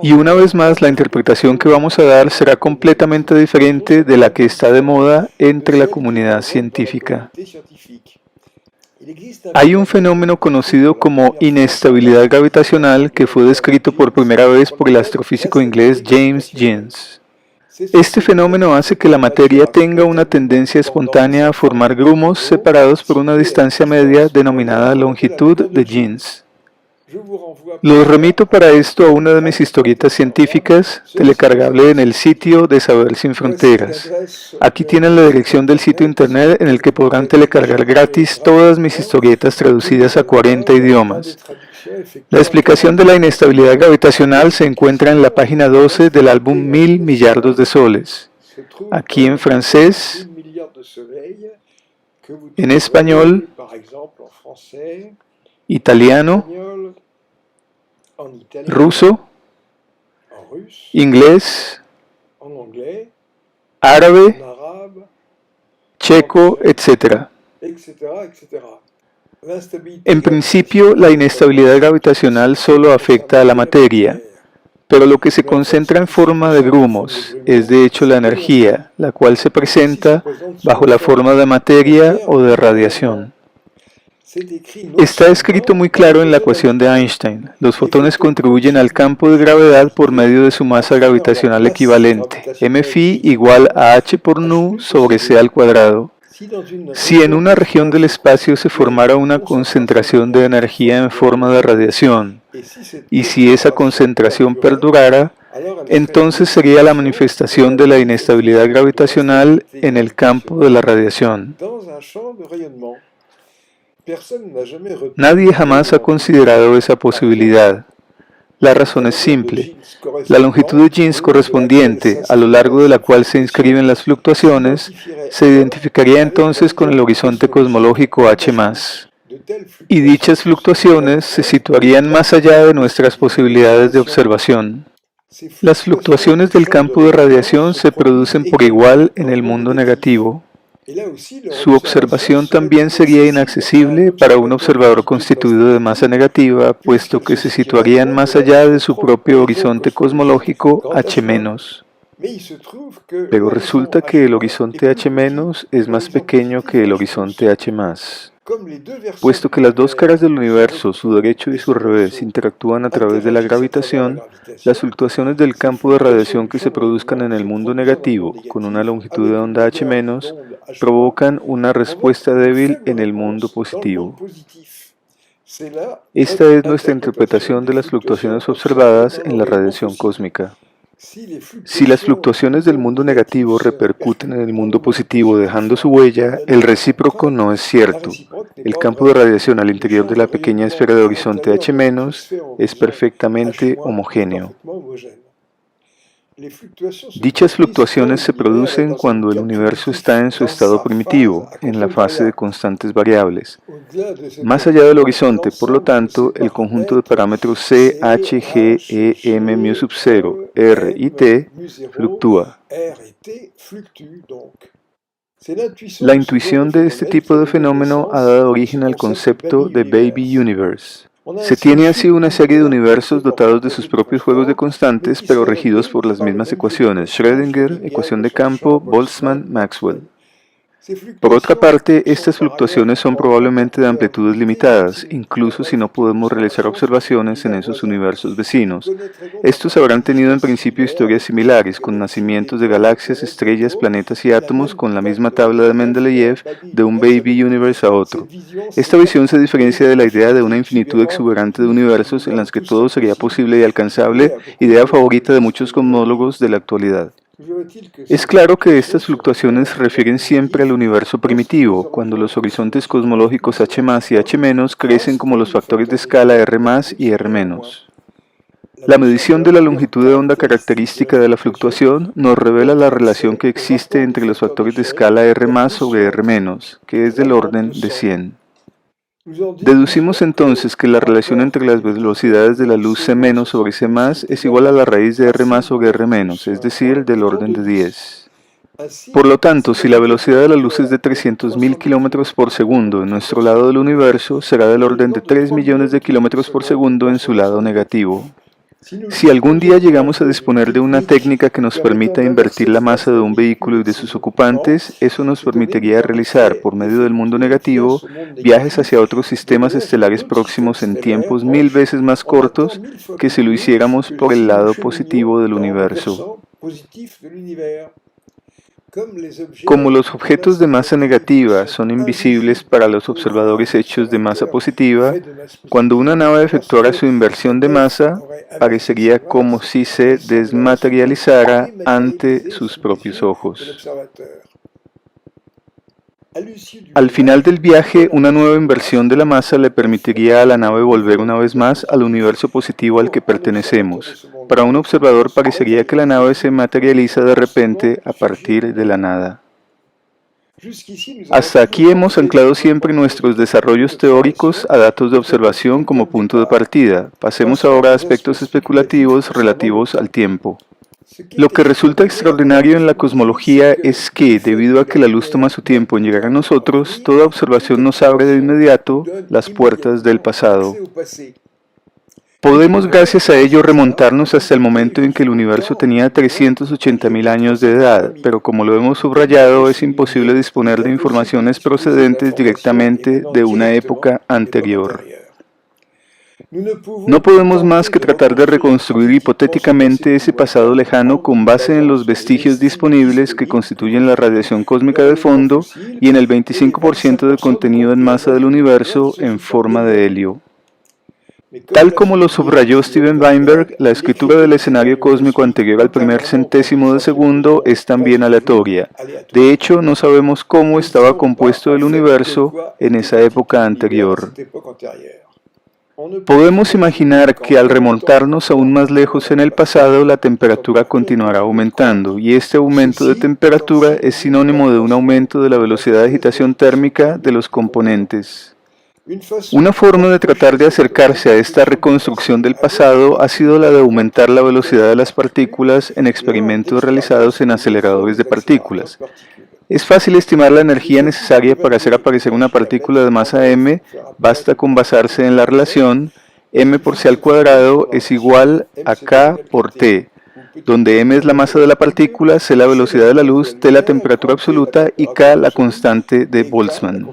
[SPEAKER 1] Y una vez más, la interpretación que vamos a dar será completamente diferente de la que está de moda entre la comunidad científica. Hay un fenómeno conocido como inestabilidad gravitacional que fue descrito por primera vez por el astrofísico inglés James Jeans. Este fenómeno hace que la materia tenga una tendencia espontánea a formar grumos separados por una distancia media denominada longitud de Jeans. Los remito para esto a una de mis historietas científicas, telecargable en el sitio de Saber Sin Fronteras. Aquí tienen la dirección del sitio internet en el que podrán telecargar gratis todas mis historietas traducidas a 40 idiomas. La explicación de la inestabilidad gravitacional se encuentra en la página 12 del álbum 1000 millardos de soles. Aquí en francés, en español, italiano, ruso, inglés, árabe, checo, etc. En principio, la inestabilidad gravitacional solo afecta a la materia, pero lo que se concentra en forma de grumos es de hecho la energía, la cual se presenta bajo la forma de materia o de radiación. Está escrito muy claro en la ecuación de Einstein. Los fotones contribuyen al campo de gravedad por medio de su masa gravitacional equivalente, mφ igual a h por nu sobre c al cuadrado. Si en una región del espacio se formara una concentración de energía en forma de radiación, y si esa concentración perdurara, entonces sería la manifestación de la inestabilidad gravitacional en el campo de la radiación. Nadie jamás ha considerado esa posibilidad. La razón es simple. La longitud de Jeans correspondiente, a lo largo de la cual se inscriben las fluctuaciones, se identificaría entonces con el horizonte cosmológico H+. Y dichas fluctuaciones se situarían más allá de nuestras posibilidades de observación. Las fluctuaciones del campo de radiación se producen por igual en el mundo negativo. Su observación también sería inaccesible para un observador constituido de masa negativa, puesto que se situarían más allá de su propio horizonte cosmológico H-. Pero resulta que el horizonte H- es más pequeño que el horizonte H+. Puesto que las dos caras del universo, su derecho y su revés, interactúan a través de la gravitación, las fluctuaciones del campo de radiación que se produzcan en el mundo negativo, con una longitud de onda H-, provocan una respuesta débil en el mundo positivo. Esta es nuestra interpretación de las fluctuaciones observadas en la radiación cósmica. Si las fluctuaciones del mundo negativo repercuten en el mundo positivo dejando su huella, el recíproco no es cierto. El campo de radiación al interior de la pequeña esfera de horizonte H- es perfectamente homogéneo. Dichas fluctuaciones se producen cuando el universo está en su estado primitivo, en la fase de constantes variables. Más allá del horizonte, por lo tanto, el conjunto de parámetros C, H, G, E, M, mu sub 0, R y T fluctúa. La intuición de este tipo de fenómeno ha dado origen al concepto de Baby Universe. Se tiene así una serie de universos dotados de sus propios juegos de constantes, pero regidos por las mismas ecuaciones: Schrödinger, ecuación de campo, Boltzmann, Maxwell. Por otra parte, estas fluctuaciones son probablemente de amplitudes limitadas, incluso si no podemos realizar observaciones en esos universos vecinos. Estos habrán tenido en principio historias similares, con nacimientos de galaxias, estrellas, planetas y átomos con la misma tabla de Mendeleev de un baby universe a otro. Esta visión se diferencia de la idea de una infinitud exuberante de universos en las que todo sería posible y alcanzable, idea favorita de muchos cosmólogos de la actualidad. Es claro que estas fluctuaciones refieren siempre al universo primitivo, cuando los horizontes cosmológicos H+ y H- crecen como los factores de escala R+ y R-. La medición de la longitud de onda característica de la fluctuación nos revela la relación que existe entre los factores de escala R+ sobre R-, que es del orden de 100. Deducimos entonces que la relación entre las velocidades de la luz C- sobre C+ es igual a la raíz de R+ sobre R-, es decir, del orden de 10. Por lo tanto, si la velocidad de la luz es de 300.000 km por segundo en nuestro lado del universo, será del orden de 3 millones de km por segundo en su lado negativo. Si algún día llegamos a disponer de una técnica que nos permita invertir la masa de un vehículo y de sus ocupantes, eso nos permitiría realizar, por medio del mundo negativo, viajes hacia otros sistemas estelares próximos en tiempos 1000 veces más cortos que si lo hiciéramos por el lado positivo del universo. Como los objetos de masa negativa son invisibles para los observadores hechos de masa positiva, cuando una nave efectuara su inversión de masa, parecería como si se desmaterializara ante sus propios ojos. Al final del viaje, una nueva inversión de la masa le permitiría a la nave volver una vez más al universo positivo al que pertenecemos. Para un observador parecería que la nave se materializa de repente a partir de la nada. Hasta aquí hemos anclado siempre nuestros desarrollos teóricos a datos de observación como punto de partida. Pasemos ahora a aspectos especulativos relativos al tiempo. Lo que resulta extraordinario en la cosmología es que, debido a que la luz toma su tiempo en llegar a nosotros, toda observación nos abre de inmediato las puertas del pasado. Podemos gracias a ello remontarnos hasta el momento en que el universo tenía 380.000 años de edad, pero como lo hemos subrayado, es imposible disponer de informaciones procedentes directamente de una época anterior. No podemos más que tratar de reconstruir hipotéticamente ese pasado lejano con base en los vestigios disponibles que constituyen la radiación cósmica de fondo y en el 25% de contenido en masa del universo en forma de helio. Tal como lo subrayó Steven Weinberg, la escritura del escenario cósmico anterior al primer centésimo de segundo es también aleatoria. De hecho, no sabemos cómo estaba compuesto el universo en esa época anterior. Podemos imaginar que al remontarnos aún más lejos en el pasado, la temperatura continuará aumentando, y este aumento de temperatura es sinónimo de un aumento de la velocidad de agitación térmica de los componentes. Una forma de tratar de acercarse a esta reconstrucción del pasado ha sido la de aumentar la velocidad de las partículas en experimentos realizados en aceleradores de partículas. Es fácil estimar la energía necesaria para hacer aparecer una partícula de masa m, basta con basarse en la relación m por c al cuadrado es igual a k por t, donde m es la masa de la partícula, c la velocidad de la luz, t la temperatura absoluta y k la constante de Boltzmann.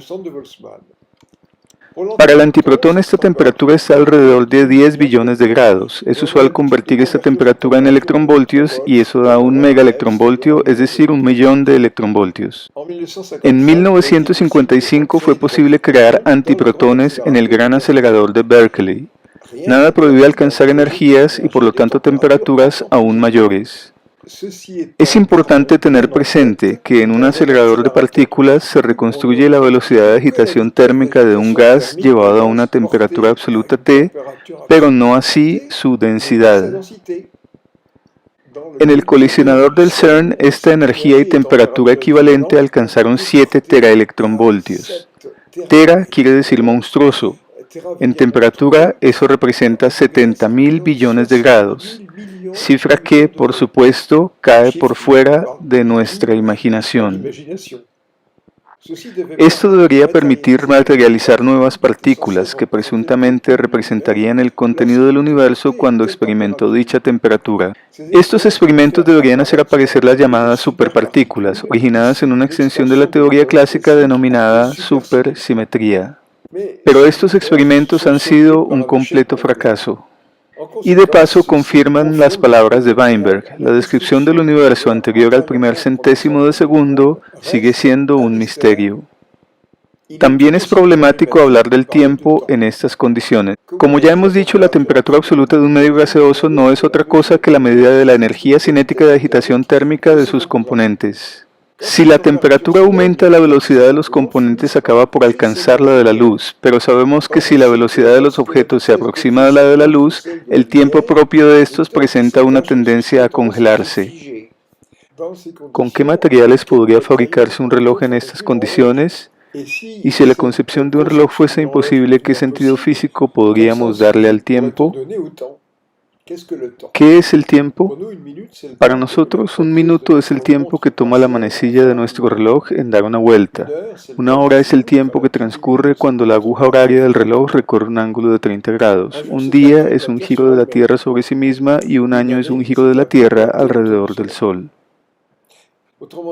[SPEAKER 1] Para el antiprotón esta temperatura está alrededor de 10 billones de grados. Es usual convertir esta temperatura en electronvoltios y eso da un megaelectronvoltio, es decir, 1.000.000 de electronvoltios. En 1955 fue posible crear antiprotones en el gran acelerador de Berkeley. Nada prohibía alcanzar energías y por lo tanto temperaturas aún mayores. Es importante tener presente que en un acelerador de partículas se reconstruye la velocidad de agitación térmica de un gas llevado a una temperatura absoluta T, pero no así su densidad. En el colisionador del CERN, esta energía y temperatura equivalente alcanzaron 7 teraelectronvoltios. Tera quiere decir monstruoso. En temperatura, eso representa 70.000 billones de grados, cifra que, por supuesto, cae por fuera de nuestra imaginación. Esto debería permitir materializar nuevas partículas que presuntamente representarían el contenido del universo cuando experimentó dicha temperatura. Estos experimentos deberían hacer aparecer las llamadas superpartículas, originadas en una extensión de la teoría clásica denominada supersimetría. Pero estos experimentos han sido un completo fracaso. Y de paso confirman las palabras de Weinberg: la descripción del universo anterior al primer centésimo de segundo sigue siendo un misterio. También es problemático hablar del tiempo en estas condiciones. Como ya hemos dicho, la temperatura absoluta de un medio gaseoso no es otra cosa que la medida de la energía cinética de agitación térmica de sus componentes. Si la temperatura aumenta, la velocidad de los componentes acaba por alcanzar la de la luz, pero sabemos que si la velocidad de los objetos se aproxima a la de la luz, el tiempo propio de estos presenta una tendencia a congelarse. ¿Con qué materiales podría fabricarse un reloj en estas condiciones? Y si la concepción de un reloj fuese imposible, ¿qué sentido físico podríamos darle al tiempo? ¿Qué es el tiempo? Para nosotros, un minuto es el tiempo que toma la manecilla de nuestro reloj en dar una vuelta. Una hora es el tiempo que transcurre cuando la aguja horaria del reloj recorre un ángulo de 30 grados. Un día es un giro de la Tierra sobre sí misma y un año es un giro de la Tierra alrededor del Sol.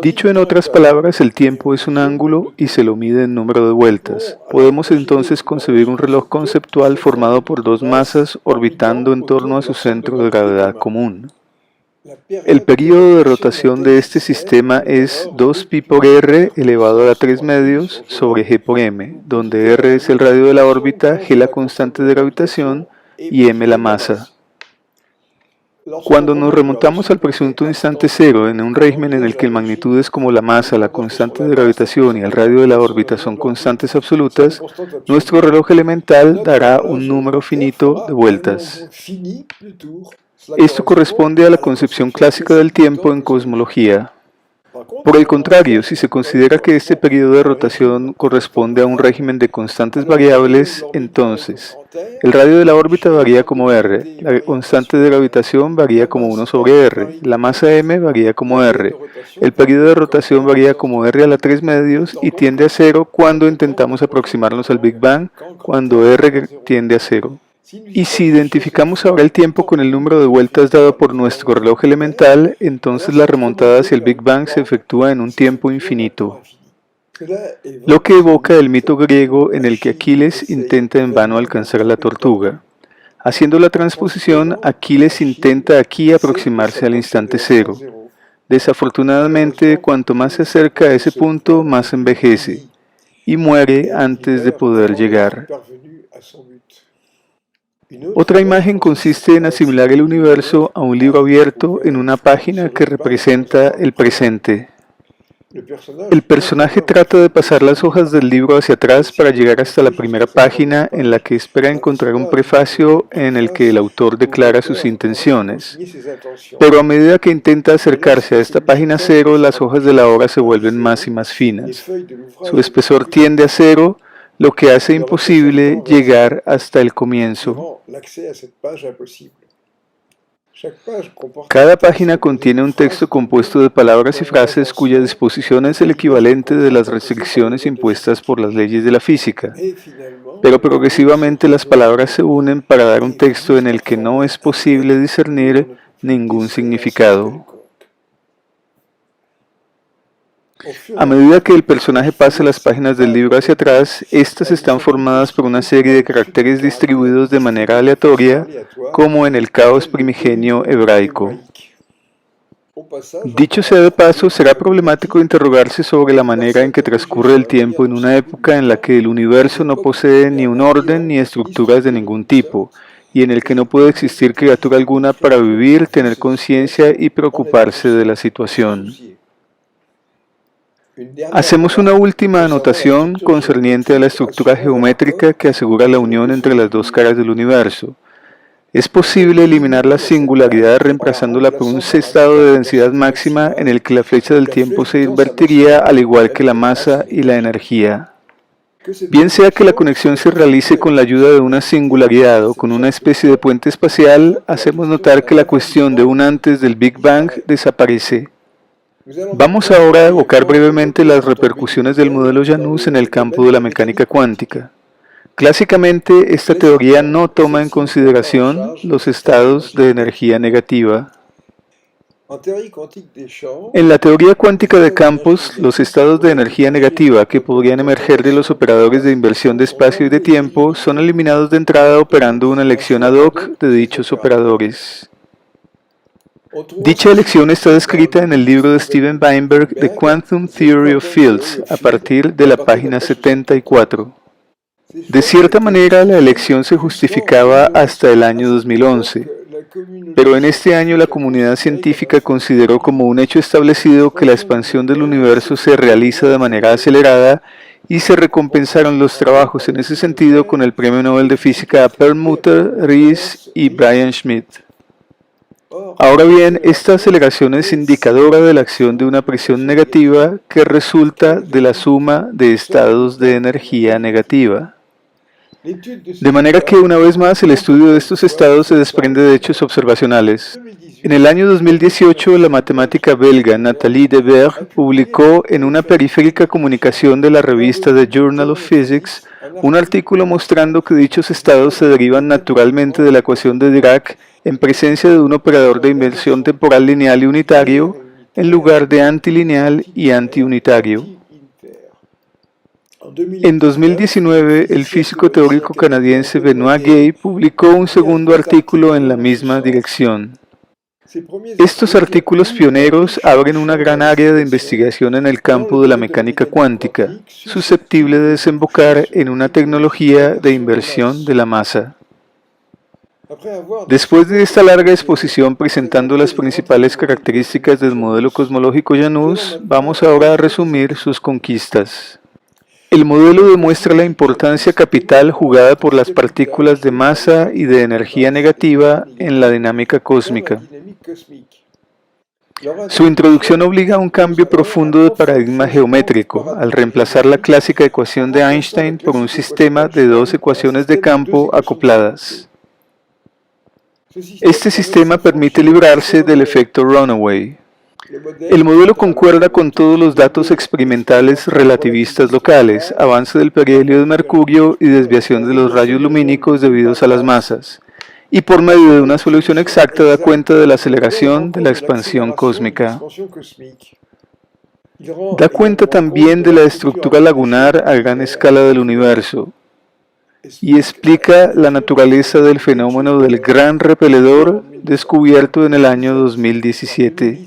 [SPEAKER 1] Dicho en otras palabras, el tiempo es un ángulo y se lo mide en número de vueltas. Podemos entonces concebir un reloj conceptual formado por dos masas orbitando en torno a su centro de gravedad común. El período de rotación de este sistema es 2pi por r elevado a la 3 medios sobre g por m, donde r es el radio de la órbita, g la constante de gravitación y m la masa. Cuando nos remontamos al presunto instante cero, en un régimen en el que magnitudes como la masa, la constante de gravitación y el radio de la órbita son constantes absolutas, nuestro reloj elemental dará un número finito de vueltas. Esto corresponde a la concepción clásica del tiempo en cosmología. Por el contrario, si se considera que este periodo de rotación corresponde a un régimen de constantes variables, entonces el radio de la órbita varía como r, la constante de gravitación varía como 1 sobre r, la masa m varía como r, el periodo de rotación varía como r a la 3 medios y tiende a 0 cuando intentamos aproximarnos al Big Bang, cuando r tiende a 0. Y si identificamos ahora el tiempo con el número de vueltas dado por nuestro reloj elemental, entonces la remontada hacia el Big Bang se efectúa en un tiempo infinito. Lo que evoca el mito griego en el que Aquiles intenta en vano alcanzar a la tortuga. Haciendo la transposición, Aquiles intenta aquí aproximarse al instante cero. Desafortunadamente, cuanto más se acerca a ese punto, más envejece y muere antes de poder llegar. Otra imagen consiste en asimilar el universo a un libro abierto en una página que representa el presente. El personaje trata de pasar las hojas del libro hacia atrás para llegar hasta la primera página en la que espera encontrar un prefacio en el que el autor declara sus intenciones. Pero a medida que intenta acercarse a esta página cero, las hojas de la obra se vuelven más y más finas. Su espesor tiende a cero, lo que hace imposible llegar hasta el comienzo. Cada página contiene un texto compuesto de palabras y frases cuya disposición es el equivalente de las restricciones impuestas por las leyes de la física. Pero progresivamente las palabras se unen para dar un texto en el que no es posible discernir ningún significado. A medida que el personaje pasa las páginas del libro hacia atrás, estas están formadas por una serie de caracteres distribuidos de manera aleatoria, como en el caos primigenio hebraico. Dicho sea de paso, será problemático interrogarse sobre la manera en que transcurre el tiempo en una época en la que el universo no posee ni un orden ni estructuras de ningún tipo, y en el que no puede existir criatura alguna para vivir, tener conciencia y preocuparse de la situación. Hacemos una última anotación concerniente a la estructura geométrica que asegura la unión entre las dos caras del universo. Es posible eliminar la singularidad reemplazándola por un estado de densidad máxima en el que la flecha del tiempo se invertiría al igual que la masa y la energía. Bien sea que la conexión se realice con la ayuda de una singularidad o con una especie de puente espacial, hacemos notar que la cuestión de un antes del Big Bang desaparece. Vamos ahora a evocar brevemente las repercusiones del modelo Janus en el campo de la mecánica cuántica. Clásicamente, esta teoría no toma en consideración los estados de energía negativa. En la teoría cuántica de campos, los estados de energía negativa que podrían emerger de los operadores de inversión de espacio y de tiempo son eliminados de entrada operando una elección ad hoc de dichos operadores. Dicha elección está descrita en el libro de Steven Weinberg The Quantum Theory of Fields, a partir de la página 74. De cierta manera, la elección se justificaba hasta el año 2011, pero en este año la comunidad científica consideró como un hecho establecido que la expansión del universo se realiza de manera acelerada y se recompensaron los trabajos en ese sentido con el Premio Nobel de Física a Perlmutter, Ries y Brian Schmidt. Ahora bien, esta aceleración es indicadora de la acción de una presión negativa que resulta de la suma de estados de energía negativa. De manera que, una vez más, el estudio de estos estados se desprende de hechos observacionales. En el año 2018, la matemática belga Nathalie Dever publicó en una periférica comunicación de la revista The Journal of Physics un artículo mostrando que dichos estados se derivan naturalmente de la ecuación de Dirac en presencia de un operador de inversión temporal lineal y unitario en lugar de antilineal y antiunitario. En 2019, el físico teórico canadiense Benoit Gay publicó un segundo artículo en la misma dirección. Estos artículos pioneros abren una gran área de investigación en el campo de la mecánica cuántica, susceptible de desembocar en una tecnología de inversión de la masa. Después de esta larga exposición presentando las principales características del modelo cosmológico Janus, vamos ahora a resumir sus conquistas. El modelo demuestra la importancia capital jugada por las partículas de masa y de energía negativa en la dinámica cósmica. Su introducción obliga a un cambio profundo de paradigma geométrico, al reemplazar la clásica ecuación de Einstein por un sistema de dos ecuaciones de campo acopladas. Este sistema permite librarse del efecto runaway. El modelo concuerda con todos los datos experimentales relativistas locales, avance del perihelio de mercurio y desviación de los rayos lumínicos debidos a las masas, y por medio de una solución exacta da cuenta de la aceleración de la expansión cósmica. Da cuenta también de la estructura lagunar a gran escala del universo, y explica la naturaleza del fenómeno del gran repeledor descubierto en el año 2017.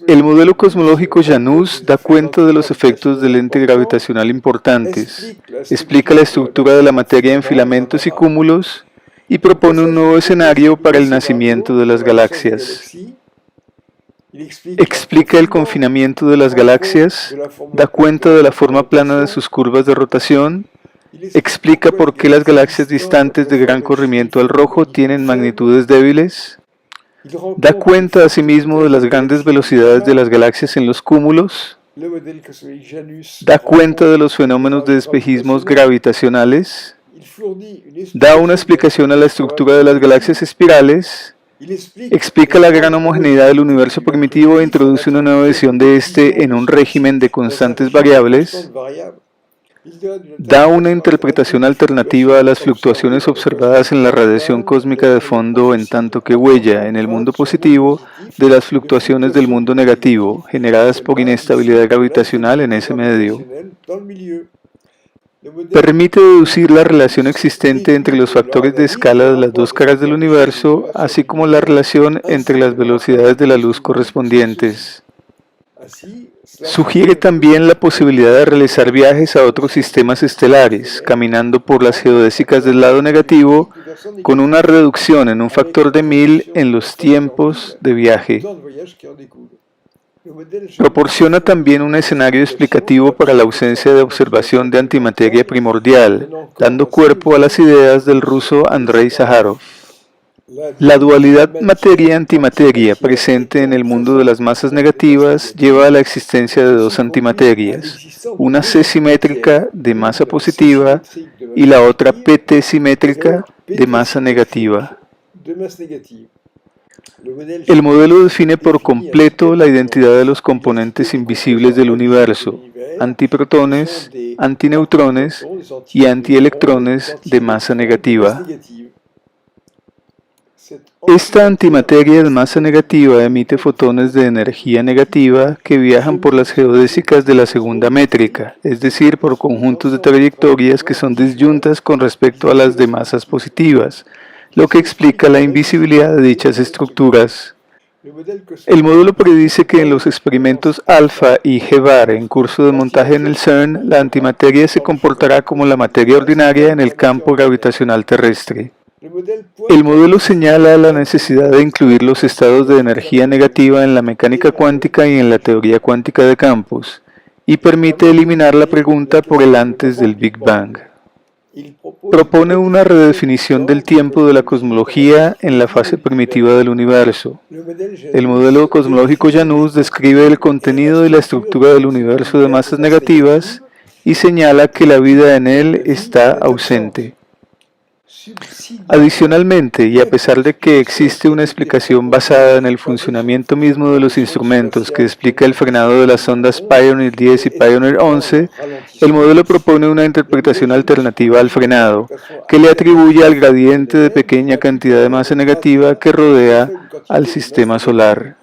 [SPEAKER 1] El modelo cosmológico Janus da cuenta de los efectos del lente gravitacional importantes, explica la estructura de la materia en filamentos y cúmulos y propone un nuevo escenario para el nacimiento de las galaxias. Explica el confinamiento de las galaxias, da cuenta de la forma plana de sus curvas de rotación, explica por qué las galaxias distantes de gran corrimiento al rojo tienen magnitudes débiles, da cuenta asimismo de las grandes velocidades de las galaxias en los cúmulos, da cuenta de los fenómenos de espejismos gravitacionales, da una explicación a la estructura de las galaxias espirales, explica la gran homogeneidad del universo primitivo e introduce una nueva visión de este en un régimen de constantes variables, da una interpretación alternativa a las fluctuaciones observadas en la radiación cósmica de fondo, en tanto que huella en el mundo positivo de las fluctuaciones del mundo negativo, generadas por inestabilidad gravitacional en ese medio. Permite deducir la relación existente entre los factores de escala de las dos caras del universo, así como la relación entre las velocidades de la luz correspondientes. Sugiere también la posibilidad de realizar viajes a otros sistemas estelares, caminando por las geodésicas del lado negativo, con una reducción en un factor de 1000 en los tiempos de viaje. Proporciona también un escenario explicativo para la ausencia de observación de antimateria primordial, dando cuerpo a las ideas del ruso Andrei Sájarov. La dualidad materia-antimateria presente en el mundo de las masas negativas lleva a la existencia de dos antimaterias, una C simétrica de masa positiva y la otra PT simétrica de masa negativa. El modelo define por completo la identidad de los componentes invisibles del universo, antiprotones, antineutrones y antielectrones de masa negativa. Esta antimateria de masa negativa emite fotones de energía negativa que viajan por las geodésicas de la segunda métrica, es decir, por conjuntos de trayectorias que son disyuntas con respecto a las de masas positivas, lo que explica la invisibilidad de dichas estructuras. El módulo predice que en los experimentos alfa y G-bar en curso de montaje en el CERN, la antimateria se comportará como la materia ordinaria en el campo gravitacional terrestre. El modelo señala la necesidad de incluir los estados de energía negativa en la mecánica cuántica y en la teoría cuántica de campos, y permite eliminar la pregunta por el antes del Big Bang. Propone una redefinición del tiempo de la cosmología en la fase primitiva del universo. El modelo cosmológico Janus describe el contenido y la estructura del universo de masas negativas y señala que la vida en él está ausente. Adicionalmente, y a pesar de que existe una explicación basada en el funcionamiento mismo de los instrumentos que explica el frenado de las sondas Pioneer 10 y Pioneer 11, el modelo propone una interpretación alternativa al frenado, que le atribuye al gradiente de pequeña cantidad de masa negativa que rodea al sistema solar.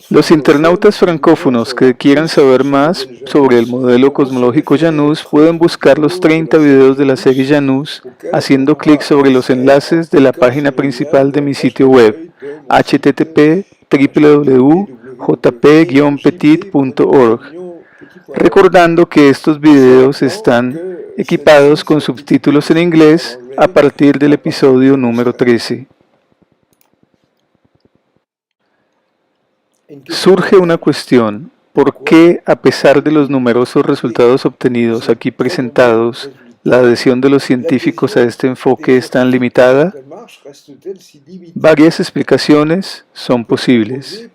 [SPEAKER 1] Los internautas francófonos que quieran saber más sobre el modelo cosmológico Janus pueden buscar los 30 videos de la serie Janus haciendo clic sobre los enlaces de la página principal de mi sitio web http://www.jp-petit.org, recordando que estos videos están equipados con subtítulos en inglés a partir del episodio número 13. Surge una cuestión: ¿por qué, a pesar de los numerosos resultados obtenidos aquí presentados, la adhesión de los científicos a este enfoque es tan limitada? Varias explicaciones son posibles.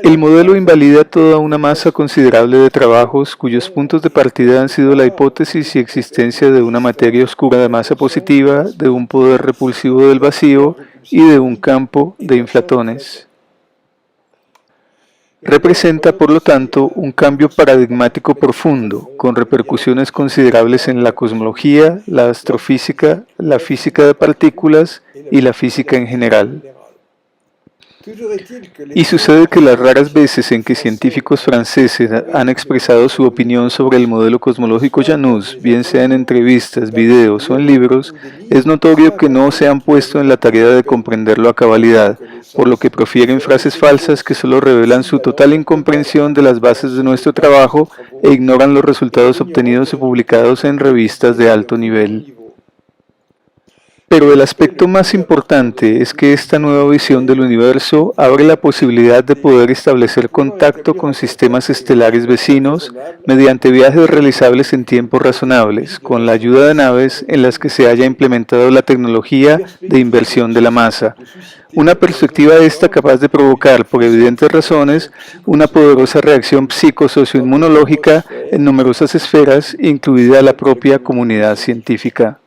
[SPEAKER 1] El modelo invalida toda una masa considerable de trabajos cuyos puntos de partida han sido la hipótesis y existencia de una materia oscura de masa positiva, de un poder repulsivo del vacío y de un campo de inflatones. Representa, por lo tanto, un cambio paradigmático profundo, con repercusiones considerables en la cosmología, la astrofísica, la física de partículas y la física en general. Y sucede que las raras veces en que científicos franceses han expresado su opinión sobre el modelo cosmológico Janus, bien sea en entrevistas, videos o en libros, es notorio que no se han puesto en la tarea de comprenderlo a cabalidad, por lo que profieren frases falsas que solo revelan su total incomprensión de las bases de nuestro trabajo e ignoran los resultados obtenidos y publicados en revistas de alto nivel. Pero el aspecto más importante es que esta nueva visión del universo abre la posibilidad de poder establecer contacto con sistemas estelares vecinos mediante viajes realizables en tiempos razonables, con la ayuda de naves en las que se haya implementado la tecnología de inversión de la masa. Una perspectiva esta capaz de provocar, por evidentes razones, una poderosa reacción psicosocioinmunológica en numerosas esferas, incluida la propia comunidad científica.